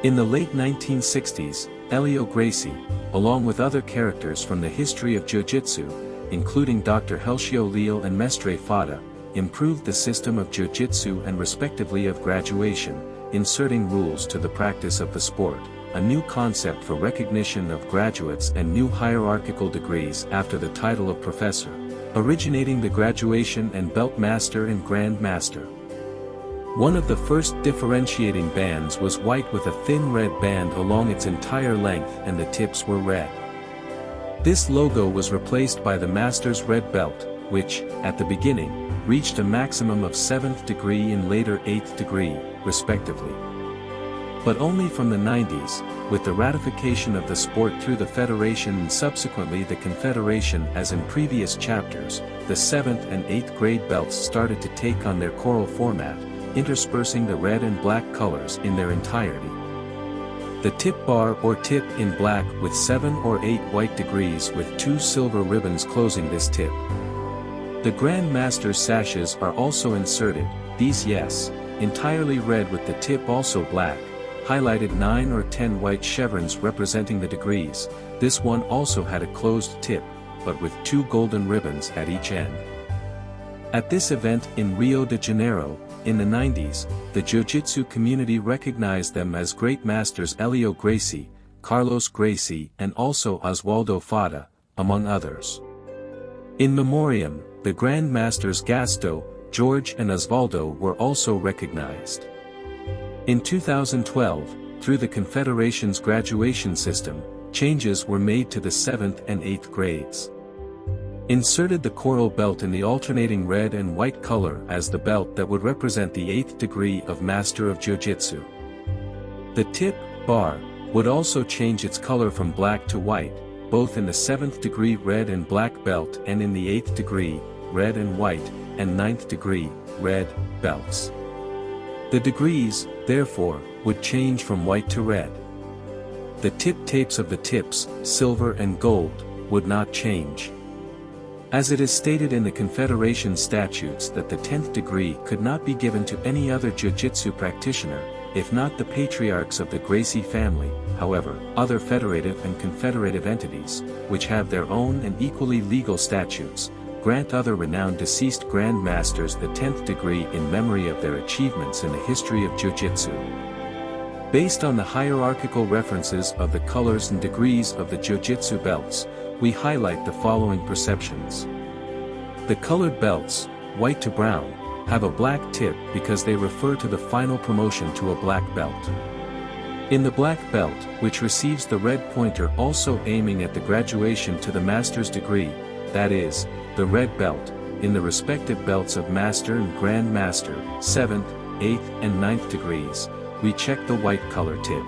In the late 1960s, Elio Gracie, along with other characters from the history of Jiu-Jitsu, including Dr. Helshio Leal and Mestre Fadda, improved the system of Jiu-Jitsu and respectively of graduation, inserting rules to the practice of the sport, a new concept for recognition of graduates and new hierarchical degrees after the title of professor, originating the graduation and belt master and grand master. One of the first differentiating bands was white with a thin red band along its entire length and the tips were red. This logo was replaced by the master's red belt, which, at the beginning, reached a maximum of 7th degree and later 8th degree, respectively. But only from the 90s, with the ratification of the sport through the Federation and subsequently the Confederation, as in previous chapters, the 7th and 8th grade belts started to take on their choral format, interspersing the red and black colors in their entirety. The tip bar or tip in black with 7 or 8 white degrees with 2 silver ribbons closing this tip. The Grand Master's sashes are also inserted, these entirely red with the tip also black, highlighted 9 or 10 white chevrons representing the degrees. This one also had a closed tip, but with 2 golden ribbons at each end. At this event in Rio de Janeiro, in the 90s, the Jiu-Jitsu community recognized them as great masters Helio Gracie, Carlos Gracie and also Oswaldo Fadda, among others. In memoriam, the Grand Masters Gasto, George and Osvaldo were also recognized. In 2012, through the Confederation's graduation system, changes were made to the 7th and 8th grades. Inserted the choral belt in the alternating red and white color as the belt that would represent the 8th degree of Master of Jiu-Jitsu. The tip, bar, would also change its color from black to white, both in the 7th degree red and black belt and in the 8th degree, red and white, and 9th degree, red, belts. The degrees, therefore, would change from white to red. The tip tapes of the tips, silver and gold, would not change. As it is stated in the Confederation statutes that the 10th degree could not be given to any other jiu-jitsu practitioner, if not the patriarchs of the Gracie family. However, other federative and confederative entities, which have their own and equally legal statutes, grant other renowned deceased Grand Masters the 10th degree in memory of their achievements in the history of jiu-jitsu. Based on the hierarchical references of the colors and degrees of the jiu-jitsu belts, we highlight the following perceptions. The colored belts, white to brown, have a black tip because they refer to the final promotion to a black belt. In the black belt, which receives the red pointer also aiming at the graduation to the master's degree, that is, the red belt, in the respective belts of Master and Grand Master, 7th, 8th and 9th degrees, we check the white color tip.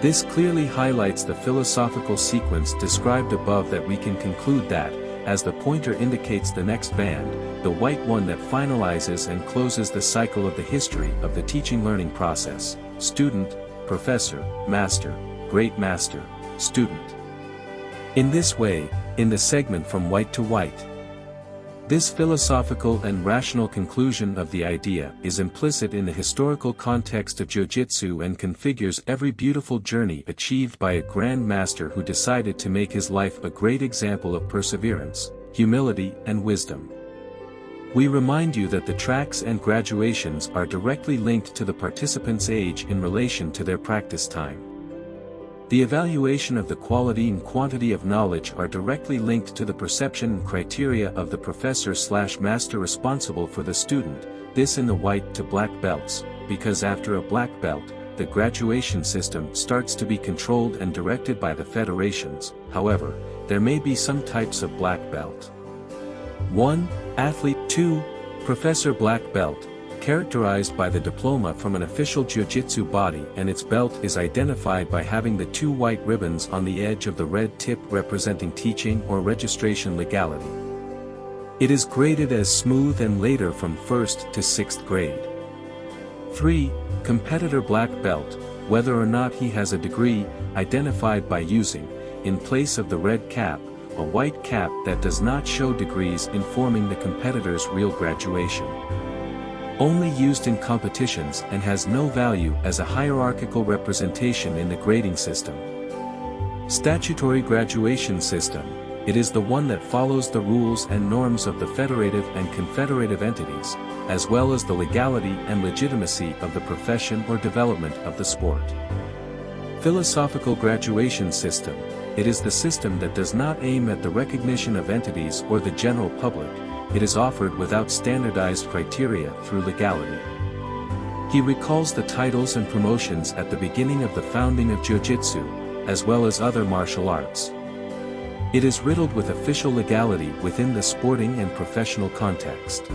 This clearly highlights the philosophical sequence described above that we can conclude that, as the pointer indicates the next band, the white one that finalizes and closes the cycle of the history of the teaching-learning process, student, professor, master, great master, student. In this way, in the segment from white to white, this philosophical and rational conclusion of the idea is implicit in the historical context of jiu-jitsu and configures every beautiful journey achieved by a grand master who decided to make his life a great example of perseverance, humility and wisdom. We remind you that the tracks and graduations are directly linked to the participant's age in relation to their practice time. The evaluation of the quality and quantity of knowledge are directly linked to the perception and criteria of the professor/master responsible for the student, this in the white to black belts, because after a black belt, the graduation system starts to be controlled and directed by the federations. However, there may be some types of black belt. 1. Athlete. 2. Professor black belt, characterized by the diploma from an official jiu-jitsu body, and its belt is identified by having the 2 white ribbons on the edge of the red tip representing teaching or registration legality. It is graded as smooth and later from 1st to 6th grade. 3. Competitor black belt, whether or not he has a degree, identified by using, in place of the red cap, a white cap that does not show degrees informing the competitor's real graduation. Only used in competitions and has no value as a hierarchical representation in the grading system. Statutory graduation system, it is the one that follows the rules and norms of the federative and confederative entities, as well as the legality and legitimacy of the profession or development of the sport. Philosophical graduation system, it is the system that does not aim at the recognition of entities or the general public. It is offered without standardized criteria through legality. He recalls the titles and promotions at the beginning of the founding of jiu-jitsu, as well as other martial arts. It is riddled with official legality within the sporting and professional context.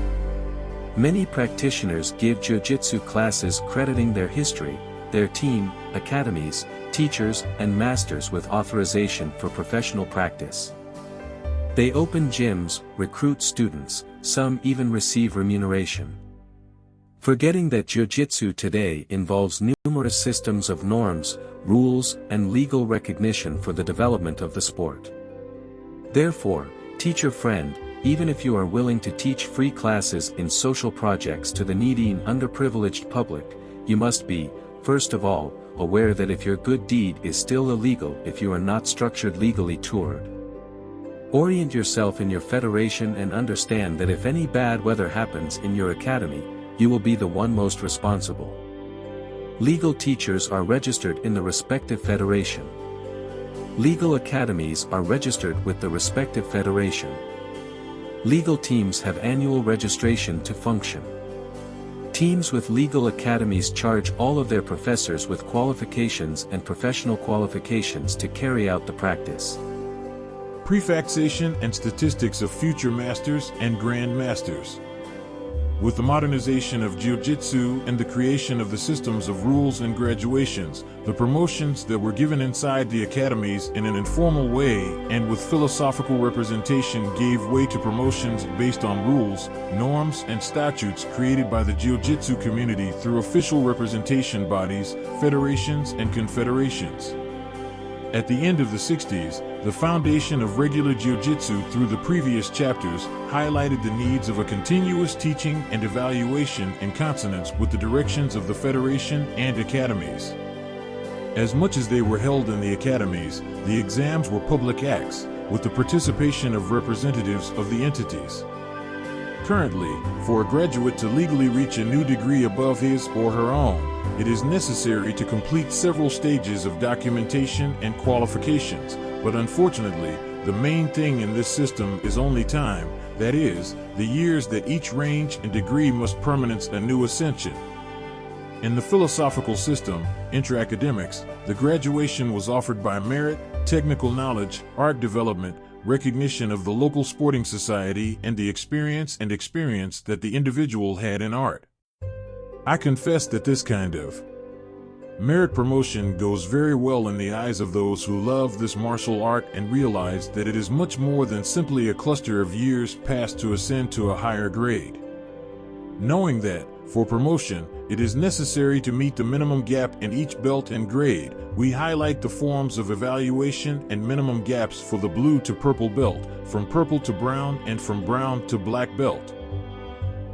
Many practitioners give jiu-jitsu classes crediting their history, their team, academies, teachers, and masters with authorization for professional practice. They open gyms, recruit students, some even receive remuneration. Forgetting that Jiu-Jitsu today involves numerous systems of norms, rules, and legal recognition for the development of the sport. Therefore, teacher friend, even if you are willing to teach free classes in social projects to the needy and underprivileged public, you must be, first of all, aware that if your good deed is still illegal if you are not structured legally toward. Orient yourself in your federation and understand that if any bad weather happens in your academy, you will be the one most responsible. Legal teachers are registered in the respective federation. Legal academies are registered with the respective federation. Legal teams have annual registration to function. Teams with legal academies charge all of their professors with qualifications and professional qualifications to carry out the practice. Prefixation and statistics of future masters and grand masters. With the modernization of Jiu-Jitsu and the creation of the systems of rules and graduations, the promotions that were given inside the academies in an informal way and with philosophical representation gave way to promotions based on rules, norms, and statutes created by the Jiu-Jitsu community through official representation bodies, federations, and confederations. At the end of the 60s, the foundation of regular Jiu-Jitsu through the previous chapters highlighted the needs of a continuous teaching and evaluation in consonance with the directions of the federation and academies. As much as they were held in the academies, the exams were public acts, with the participation of representatives of the entities. Currently, for a graduate to legally reach a new degree above his or her own, it is necessary to complete several stages of documentation and qualifications, but unfortunately, the main thing in this system is only time, that is, the years that each range and degree must permanence a new ascension. In the philosophical system, intra-academics, the graduation was offered by merit, technical knowledge, art development, recognition of the local sporting society, and the experience that the individual had in art. I confess that this kind of merit promotion goes very well in the eyes of those who love this martial art and realize that it is much more than simply a cluster of years passed to ascend to a higher grade. Knowing that, for promotion, it is necessary to meet the minimum gap in each belt and grade, we highlight the forms of evaluation and minimum gaps for the blue to purple belt, from purple to brown, and from brown to black belt.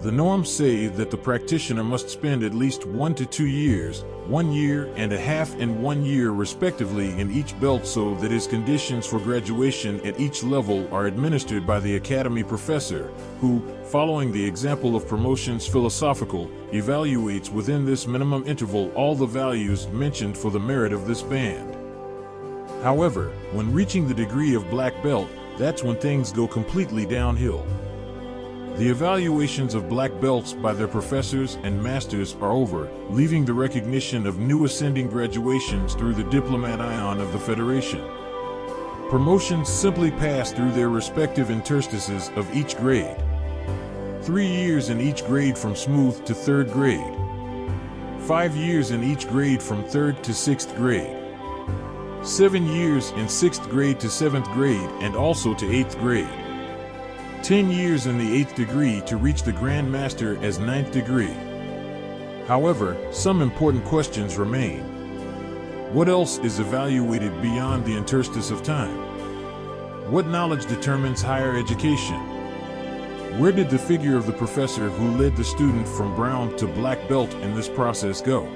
The norms say that the practitioner must spend at least 1 to 2 years, 1 year and a half and 1 year respectively in each belt so that his conditions for graduation at each level are administered by the academy professor, who, following the example of promotions philosophical, evaluates within this minimum interval all the values mentioned for the merit of this band. However, when reaching the degree of black belt, that's when things go completely downhill. The evaluations of black belts by their professors and masters are over, leaving the recognition of new ascending graduations through the diplomat ion of the Federation. Promotions simply pass through their respective interstices of each grade. 3 years in each grade from smooth to 3rd grade. 5 years in each grade from 3rd to 6th grade. 7 years in 6th grade to 7th grade and also to 8th grade. 10 years in the 8th degree to reach the Grand Master as 9th degree. However, some important questions remain. What else is evaluated beyond the interstice of time? What knowledge determines higher education? Where did the figure of the professor who led the student from brown to black belt in this process go?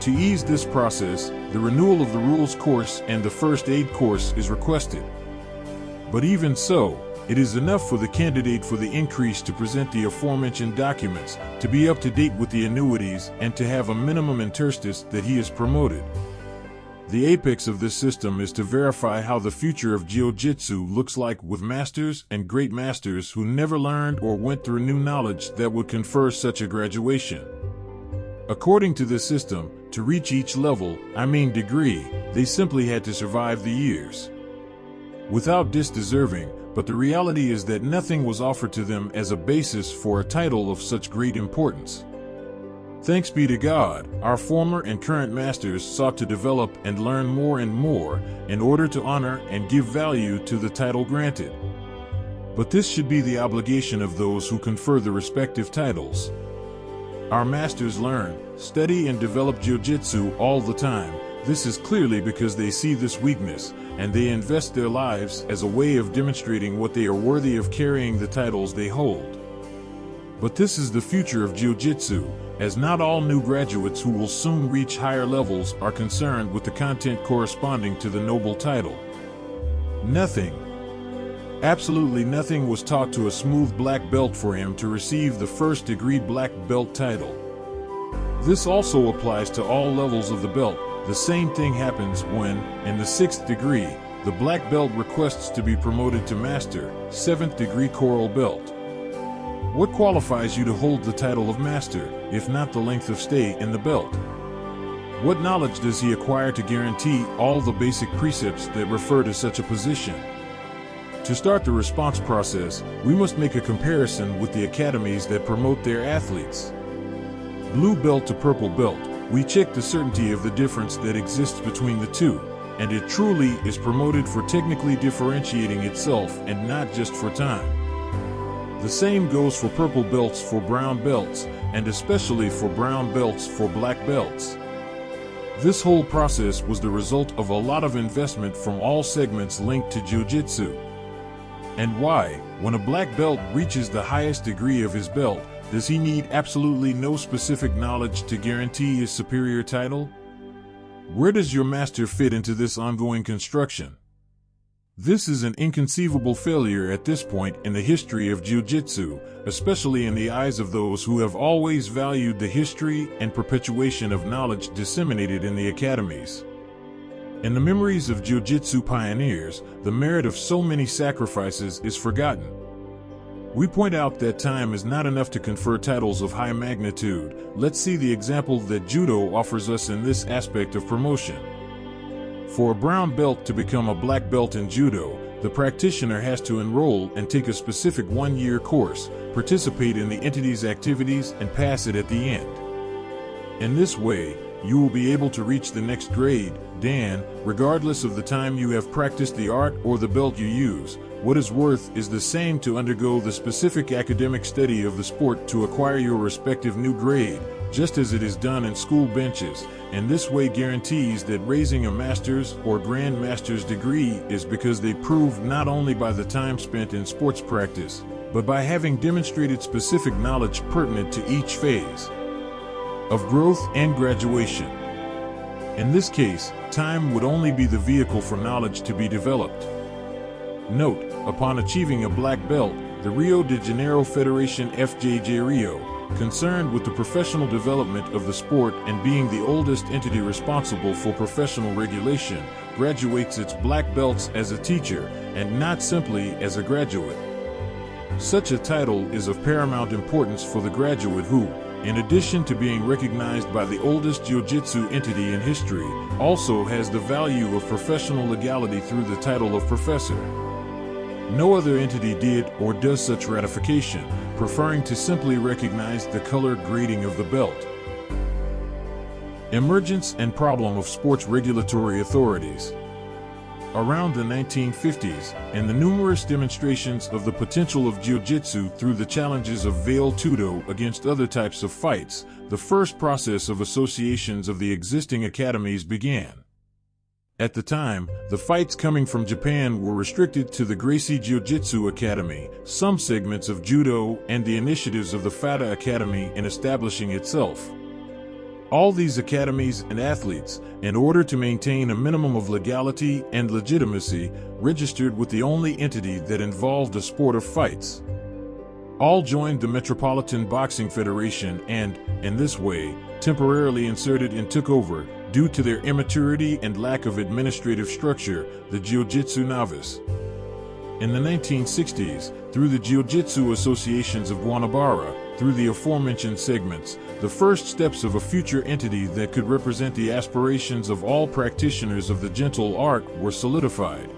To ease this process, the renewal of the rules course and the first aid course is requested. But even so, it is enough for the candidate for the increase to present the aforementioned documents, to be up to date with the annuities, and to have a minimum interstice that he is promoted. The apex of this system is to verify how the future of Jiu-Jitsu looks like with masters and great masters who never learned or went through new knowledge that would confer such a graduation. According to this system, to reach each level, degree, they simply had to survive the years. Without disdeserving, but the reality is that nothing was offered to them as a basis for a title of such great importance. Thanks be to God, our former and current masters sought to develop and learn more and more in order to honor and give value to the title granted. But this should be the obligation of those who confer the respective titles. Our masters learn, study and develop jiu-jitsu all the time. This is clearly because they see this weakness, and they invest their lives as a way of demonstrating what they are worthy of carrying the titles they hold. But this is the future of jiu-jitsu, as not all new graduates who will soon reach higher levels are concerned with the content corresponding to the noble title. Nothing, absolutely nothing was taught to a smooth black belt for him to receive the first-degree black belt title. This also applies to all levels of the belt. The same thing happens when, in the 6th degree, the black belt requests to be promoted to master, 7th degree coral belt. What qualifies you to hold the title of master, if not the length of stay in the belt? What knowledge does he acquire to guarantee all the basic precepts that refer to such a position? To start the response process, we must make a comparison with the academies that promote their athletes. Blue belt to purple belt, we check the certainty of the difference that exists between the two, and it truly is promoted for technically differentiating itself and not just for time. The same goes for purple belts for brown belts, and especially for brown belts for black belts. This whole process was the result of a lot of investment from all segments linked to jiu-jitsu. And why, when a black belt reaches the highest degree of his belt, does he need absolutely no specific knowledge to guarantee his superior title? Where does your master fit into this ongoing construction? This is an inconceivable failure at this point in the history of jiu-jitsu, especially in the eyes of those who have always valued the history and perpetuation of knowledge disseminated in the academies. In the memories of jiu-jitsu pioneers, the merit of so many sacrifices is forgotten. We point out that time is not enough to confer titles of high magnitude. Let's see the example that judo offers us in this aspect of promotion. For a brown belt to become a black belt in judo, the practitioner has to enroll and take a specific one-year course, participate in the entity's activities, and pass it at the end. In this way, you will be able to reach the next grade, Dan, regardless of the time you have practiced the art or the belt you use. What is worth is the same to undergo the specific academic study of the sport to acquire your respective new grade, just as it is done in school benches, and this way guarantees that raising a master's or grand master's degree is because they prove not only by the time spent in sports practice, but by having demonstrated specific knowledge pertinent to each phase of growth and graduation. In this case, time would only be the vehicle for knowledge to be developed. Note, upon achieving a black belt, the Rio de Janeiro Federation FJJ Rio, concerned with the professional development of the sport and being the oldest entity responsible for professional regulation, graduates its black belts as a teacher and not simply as a graduate. Such a title is of paramount importance for the graduate who, in addition to being recognized by the oldest jiu-jitsu entity in history, also has the value of professional legality through the title of professor. No other entity did or does such ratification, preferring to simply recognize the color grading of the belt. Emergence and problem of sports regulatory authorities. Around the 1950s, and the numerous demonstrations of the potential of jiu-jitsu through the challenges of veil tudo against other types of fights, the first process of associations of the existing academies began. At the time, the fights coming from Japan were restricted to the Gracie Jiu-Jitsu Academy, some segments of judo, and the initiatives of the Fadda Academy in establishing itself. All these academies and athletes, in order to maintain a minimum of legality and legitimacy, registered with the only entity that involved a sport of fights. All joined the Metropolitan Boxing Federation and, in this way, temporarily inserted and took over, due to their immaturity and lack of administrative structure, the Jiu-Jitsu novice. In the 1960s, through the Jiu-Jitsu associations of Guanabara, through the aforementioned segments, the first steps of a future entity that could represent the aspirations of all practitioners of the gentle art were solidified.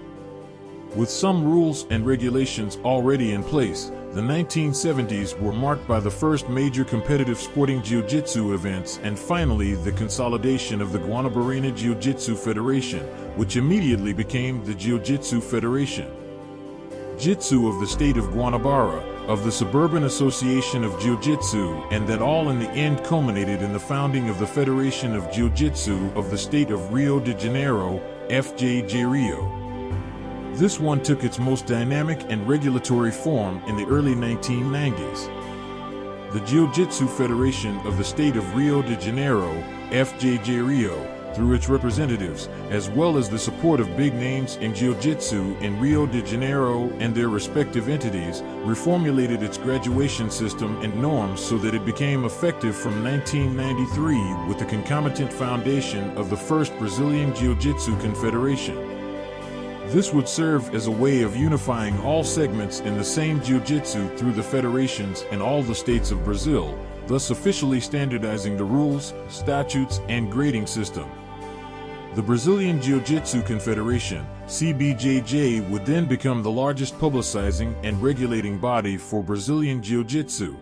With some rules and regulations already in place, the 1970s were marked by the first major competitive sporting jiu-jitsu events and finally the consolidation of the Guanabarina Jiu-Jitsu Federation, which immediately became the Jiu-Jitsu Federation. Jitsu of the state of Guanabara, of the Suburban Association of Jiu-Jitsu, and that all in the end culminated in the founding of the Federation of Jiu-Jitsu of the state of Rio de Janeiro, FJJ Rio. This one took its most dynamic and regulatory form in the early 1990s. The Jiu-Jitsu Federation of the state of Rio de Janeiro, FJJ Rio, through its representatives, as well as the support of big names in Jiu-Jitsu in Rio de Janeiro and their respective entities, reformulated its graduation system and norms so that it became effective from 1993 with the concomitant foundation of the first Brazilian Jiu-Jitsu Confederation. This would serve as a way of unifying all segments in the same jiu-jitsu through the federations in all the states of Brazil, thus officially standardizing the rules, statutes, and grading system. The Brazilian Jiu-Jitsu Confederation, CBJJ, would then become the largest publicizing and regulating body for Brazilian Jiu-Jitsu.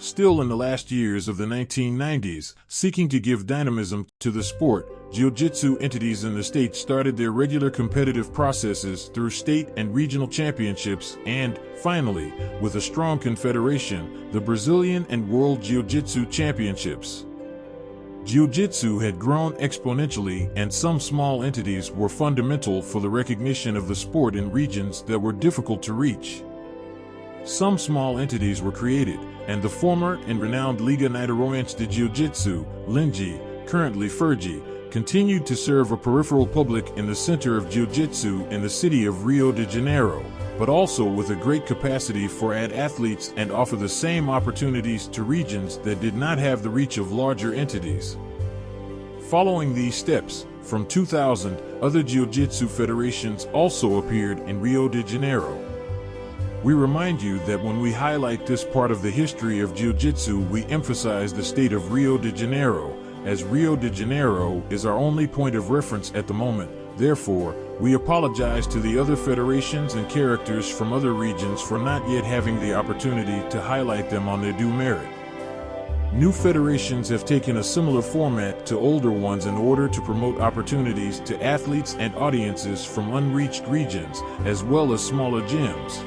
Still in the last years of the 1990s, seeking to give dynamism to the sport, Jiu-Jitsu entities in the state started their regular competitive processes through state and regional championships and, finally, with a strong confederation, the Brazilian and World Jiu-Jitsu Championships. Jiu-Jitsu had grown exponentially and some small entities were fundamental for the recognition of the sport in regions that were difficult to reach. Some small entities were created, and the former and renowned Liga Niteróiense de Jiu-Jitsu, LINJI, currently FERJI, continued to serve a peripheral public in the center of Jiu-Jitsu in the city of Rio de Janeiro, but also with a great capacity for athletes and offer the same opportunities to regions that did not have the reach of larger entities. Following these steps, from 2000, other Jiu-Jitsu federations also appeared in Rio de Janeiro. We remind you that when we highlight this part of the history of Jiu-Jitsu, we emphasize the state of Rio de Janeiro, as Rio de Janeiro is our only point of reference at the moment. Therefore, we apologize to the other federations and characters from other regions for not yet having the opportunity to highlight them on their due merit. New federations have taken a similar format to older ones in order to promote opportunities to athletes and audiences from unreached regions, as well as smaller gyms.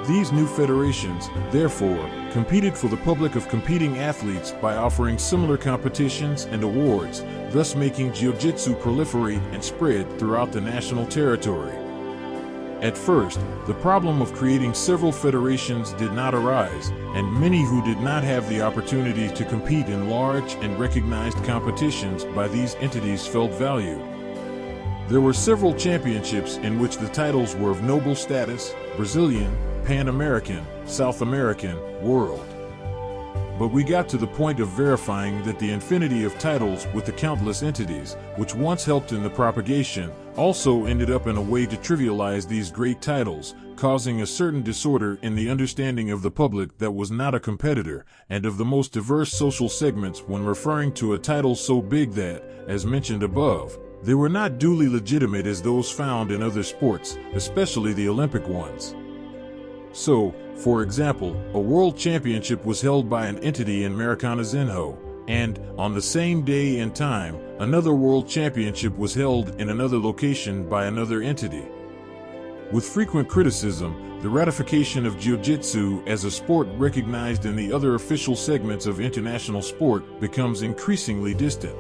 These new federations, therefore, competed for the public of competing athletes by offering similar competitions and awards, thus making jiu-jitsu proliferate and spread throughout the national territory. At first, the problem of creating several federations did not arise, and many who did not have the opportunity to compete in large and recognized competitions by these entities felt valued. There were several championships in which the titles were of noble status: Brazilian, Pan-American, South American, World. But we got to the point of verifying that the infinity of titles with the countless entities, which once helped in the propagation, also ended up in a way to trivialize these great titles, causing a certain disorder in the understanding of the public that was not a competitor, and of the most diverse social segments when referring to a title so big that, as mentioned above, they were not duly legitimate as those found in other sports, especially the Olympic ones. So, for example, a world championship was held by an entity in Maracanazinho, and, on the same day and time, another world championship was held in another location by another entity. With frequent criticism, the ratification of jiu-jitsu as a sport recognized in the other official segments of international sport becomes increasingly distant.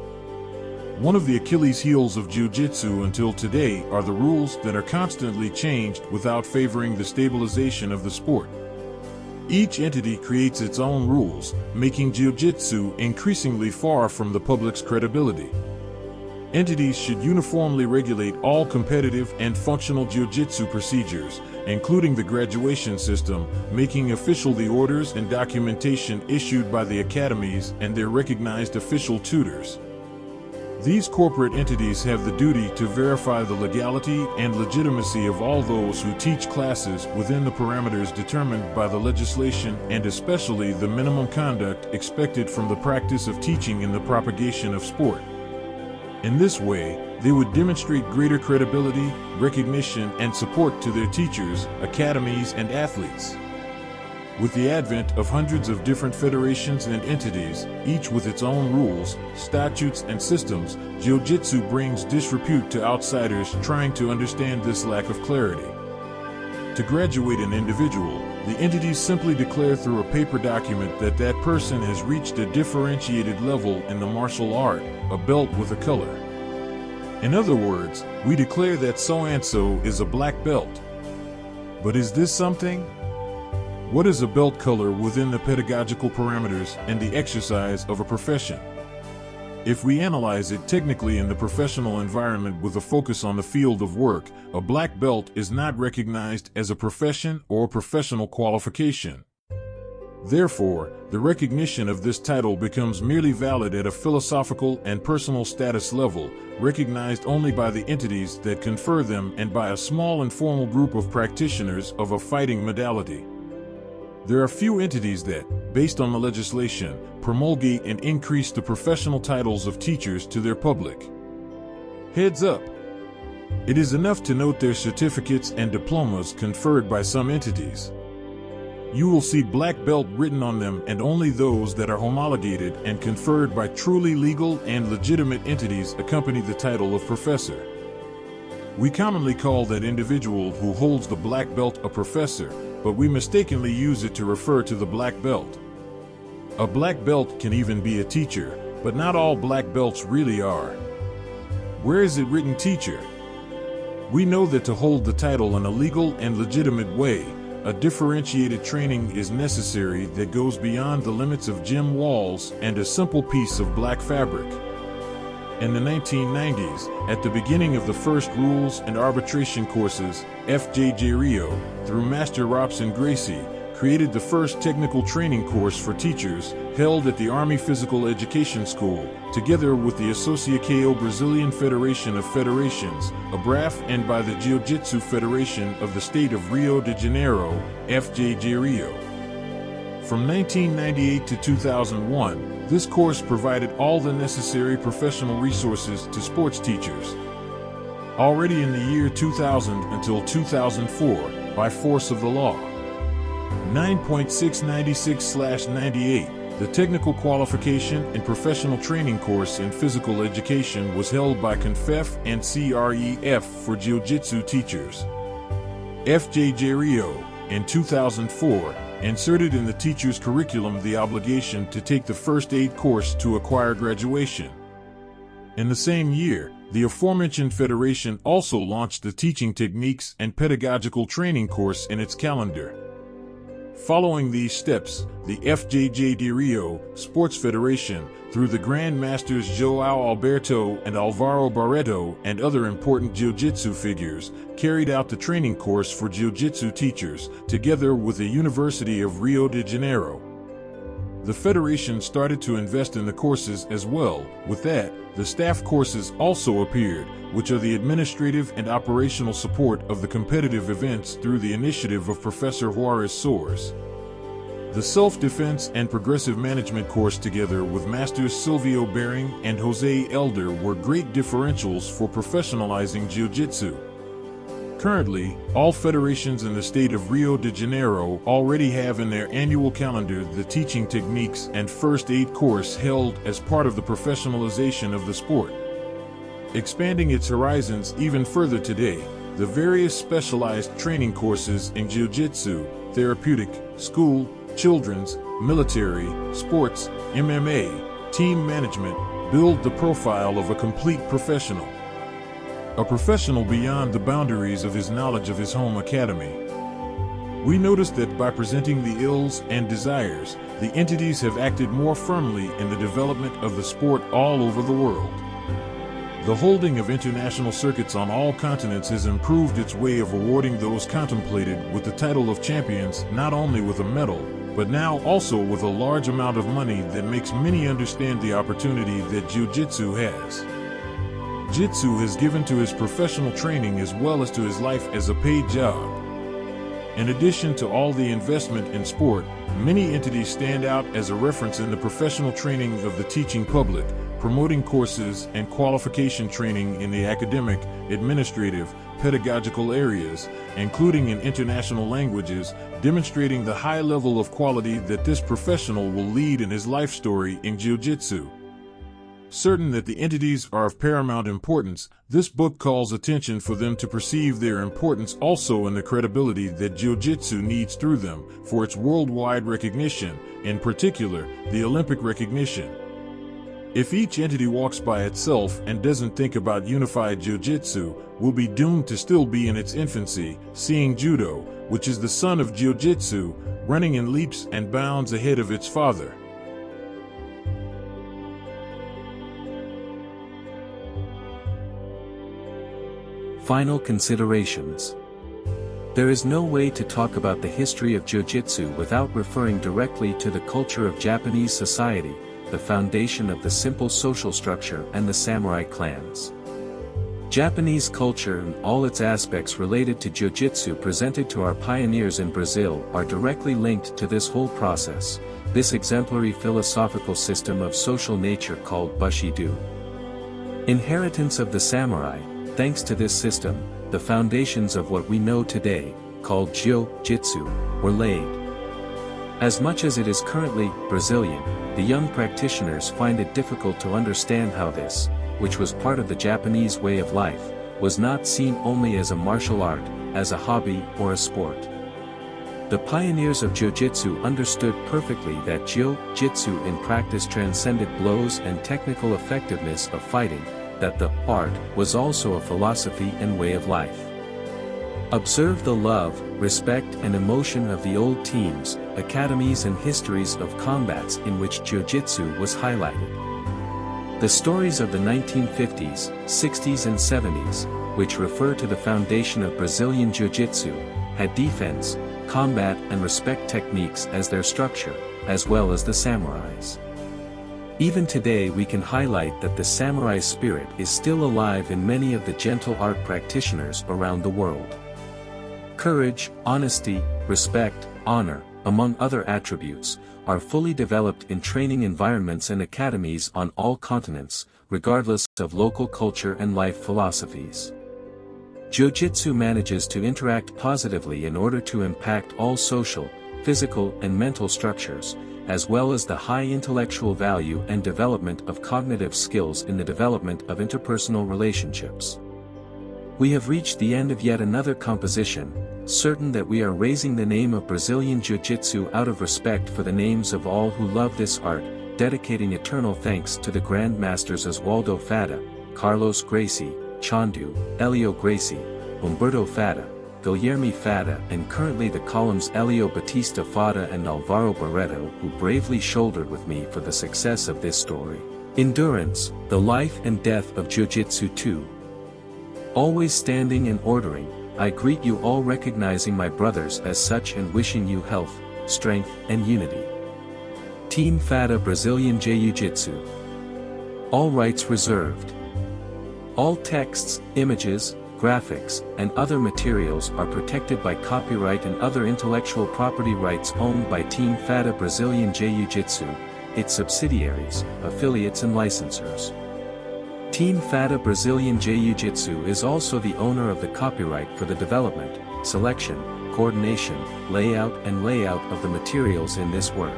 One of the Achilles heels of jiu-jitsu until today are the rules that are constantly changed without favoring the stabilization of the sport. Each entity creates its own rules, making jiu-jitsu increasingly far from the public's credibility. Entities should uniformly regulate all competitive and functional jiu-jitsu procedures, including the graduation system, making official the orders and documentation issued by the academies and their recognized official tutors. These corporate entities have the duty to verify the legality and legitimacy of all those who teach classes within the parameters determined by the legislation and especially the minimum conduct expected from the practice of teaching in the propagation of sport. In this way, they would demonstrate greater credibility, recognition, and support to their teachers, academies, and athletes. With the advent of hundreds of different federations and entities, each with its own rules, statutes, and systems, Jiu-Jitsu brings disrepute to outsiders trying to understand this lack of clarity. To graduate an individual, the entities simply declare through a paper document that that person has reached a differentiated level in the martial art, a belt with a color. In other words, we declare that so-and-so is a black belt. But is this something? What is a belt color within the pedagogical parameters and the exercise of a profession? If we analyze it technically in the professional environment with a focus on the field of work, a black belt is not recognized as a profession or professional qualification. Therefore, the recognition of this title becomes merely valid at a philosophical and personal status level, recognized only by the entities that confer them and by a small informal group of practitioners of a fighting modality. There are few entities that, based on the legislation, promulgate and increase the professional titles of teachers to their public. Heads up! It is enough to note their certificates and diplomas conferred by some entities. You will see black belt written on them, and only those that are homologated and conferred by truly legal and legitimate entities accompany the title of professor. We commonly call that individual who holds the black belt a professor, but we mistakenly use it to refer to the black belt. A black belt can even be a teacher, but not all black belts really are. Where is it written teacher? We know that to hold the title in a legal and legitimate way, a differentiated training is necessary that goes beyond the limits of gym walls and a simple piece of black fabric. In the 1990s, at the beginning of the first rules and arbitration courses, FJJ Rio, through Master Robson Gracie, created the first technical training course for teachers, held at the Army Physical Education School, together with the Associação Brazilian Federation of Federations, ABRAF, and by the Jiu-Jitsu Federation of the State of Rio de Janeiro, FJJ Rio. From 1998 to 2001, this course provided all the necessary professional resources to sports teachers. Already in the year 2000 until 2004, by force of the law. 9.696/98, the technical qualification and professional training course in physical education was held by CONFEF and CREF for Jiu-Jitsu teachers. FJJ Rio, in 2004, inserted in the teacher's curriculum the obligation to take the first aid course to acquire graduation. In the same year, the aforementioned federation also launched the teaching techniques and pedagogical training course in its calendar. Following these steps, the FJJ de Rio Sports Federation, through the Grand Masters João Alberto and Alvaro Barreto and other important Jiu-Jitsu figures, carried out the training course for Jiu-Jitsu teachers, together with the University of Rio de Janeiro. The Federation started to invest in the courses as well. With that, the staff courses also appeared, which are the administrative and operational support of the competitive events through the initiative of Professor Juarez Soares. The Self-Defense and Progressive Management course together with Masters Silvio Bering and Jose Elder were great differentials for professionalizing Jiu-Jitsu. Currently, all federations in the state of Rio de Janeiro already have in their annual calendar the teaching techniques and first aid course held as part of the professionalization of the sport. Expanding its horizons even further today, the various specialized training courses in Jiu-Jitsu, therapeutic, school, children's, military, sports, MMA, team management, build the profile of a complete professional. A professional beyond the boundaries of his knowledge of his home academy. We noticed that by presenting the ills and desires, the entities have acted more firmly in the development of the sport all over the world. The holding of international circuits on all continents has improved its way of awarding those contemplated with the title of champions not only with a medal, but now also with a large amount of money that makes many understand the opportunity that Jiu-Jitsu has. Jitsu has given to his professional training as well as to his life as a paid job. In addition to all the investment in sport, many entities stand out as a reference in the professional training of the teaching public, promoting courses and qualification training in the academic, administrative, pedagogical areas, including in international languages, demonstrating the high level of quality that this professional will lead in his life story in Jiu-Jitsu. Certain that the entities are of paramount importance, this book calls attention for them to perceive their importance also in the credibility that Jiu-Jitsu needs through them for its worldwide recognition, in particular, the Olympic recognition. If each entity walks by itself and doesn't think about unified Jiu-Jitsu, will be doomed to still be in its infancy, seeing Judo, which is the son of Jiu-Jitsu, running in leaps and bounds ahead of its father. Final considerations. There is no way to talk about the history of Jiu-Jitsu without referring directly to the culture of Japanese society, the foundation of the simple social structure and the samurai clans. Japanese culture and all its aspects related to Jiu-Jitsu presented to our pioneers in Brazil are directly linked to this whole process, this exemplary philosophical system of social nature called Bushido. Inheritance of the samurai. Thanks to this system, the foundations of what we know today, called Jiu-Jitsu, were laid. As much as it is currently Brazilian, the young practitioners find it difficult to understand how this, which was part of the Japanese way of life, was not seen only as a martial art, as a hobby or a sport. The pioneers of Jiu-Jitsu understood perfectly that Jiu-Jitsu in practice transcended blows and technical effectiveness of fighting, that the art was also a philosophy and way of life. Observe the love, respect and emotion of the old teams, academies and histories of combats in which Jiu-Jitsu was highlighted. The stories of the 1950s, 60s and 70s, which refer to the foundation of Brazilian Jiu-Jitsu, had defense, combat and respect techniques as their structure, as well as the samurais. Even today we can highlight that the samurai spirit is still alive in many of the gentle art practitioners around the world. Courage, honesty, respect, honor, among other attributes, are fully developed in training environments and academies on all continents, regardless of local culture and life philosophies. Jiu-Jitsu manages to interact positively in order to impact all social, physical and mental structures, as well as the high intellectual value and development of cognitive skills in the development of interpersonal relationships. We have reached the end of yet another composition, certain that we are raising the name of Brazilian Jiu-Jitsu out of respect for the names of all who love this art, dedicating eternal thanks to the Grand Masters Oswaldo Fadda, Carlos Gracie, Chandu, Elio Gracie, Humberto Fadda, Guilherme Fadda and currently the columns Elio Batista Fadda and Alvaro Barreto who bravely shouldered with me for the success of this story. Endurance, the life and death of Jiu-Jitsu 2. Always standing and ordering, I greet you all recognizing my brothers as such and wishing you health, strength and unity. Team Fadda Brazilian Jiu-Jitsu. All rights reserved. All texts, images, graphics, and other materials are protected by copyright and other intellectual property rights owned by Team Fadda Brazilian Jiu-Jitsu, its subsidiaries, affiliates and licensors. Team Fadda Brazilian Jiu-Jitsu is also the owner of the copyright for the development, selection, coordination, layout of the materials in this work.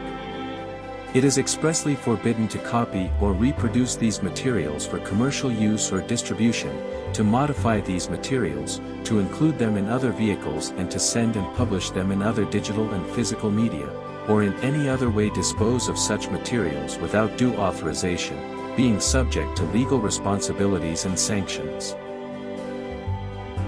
It is expressly forbidden to copy or reproduce these materials for commercial use or distribution, to modify these materials, to include them in other vehicles and to send and publish them in other digital and physical media, or in any other way dispose of such materials without due authorization, being subject to legal responsibilities and sanctions.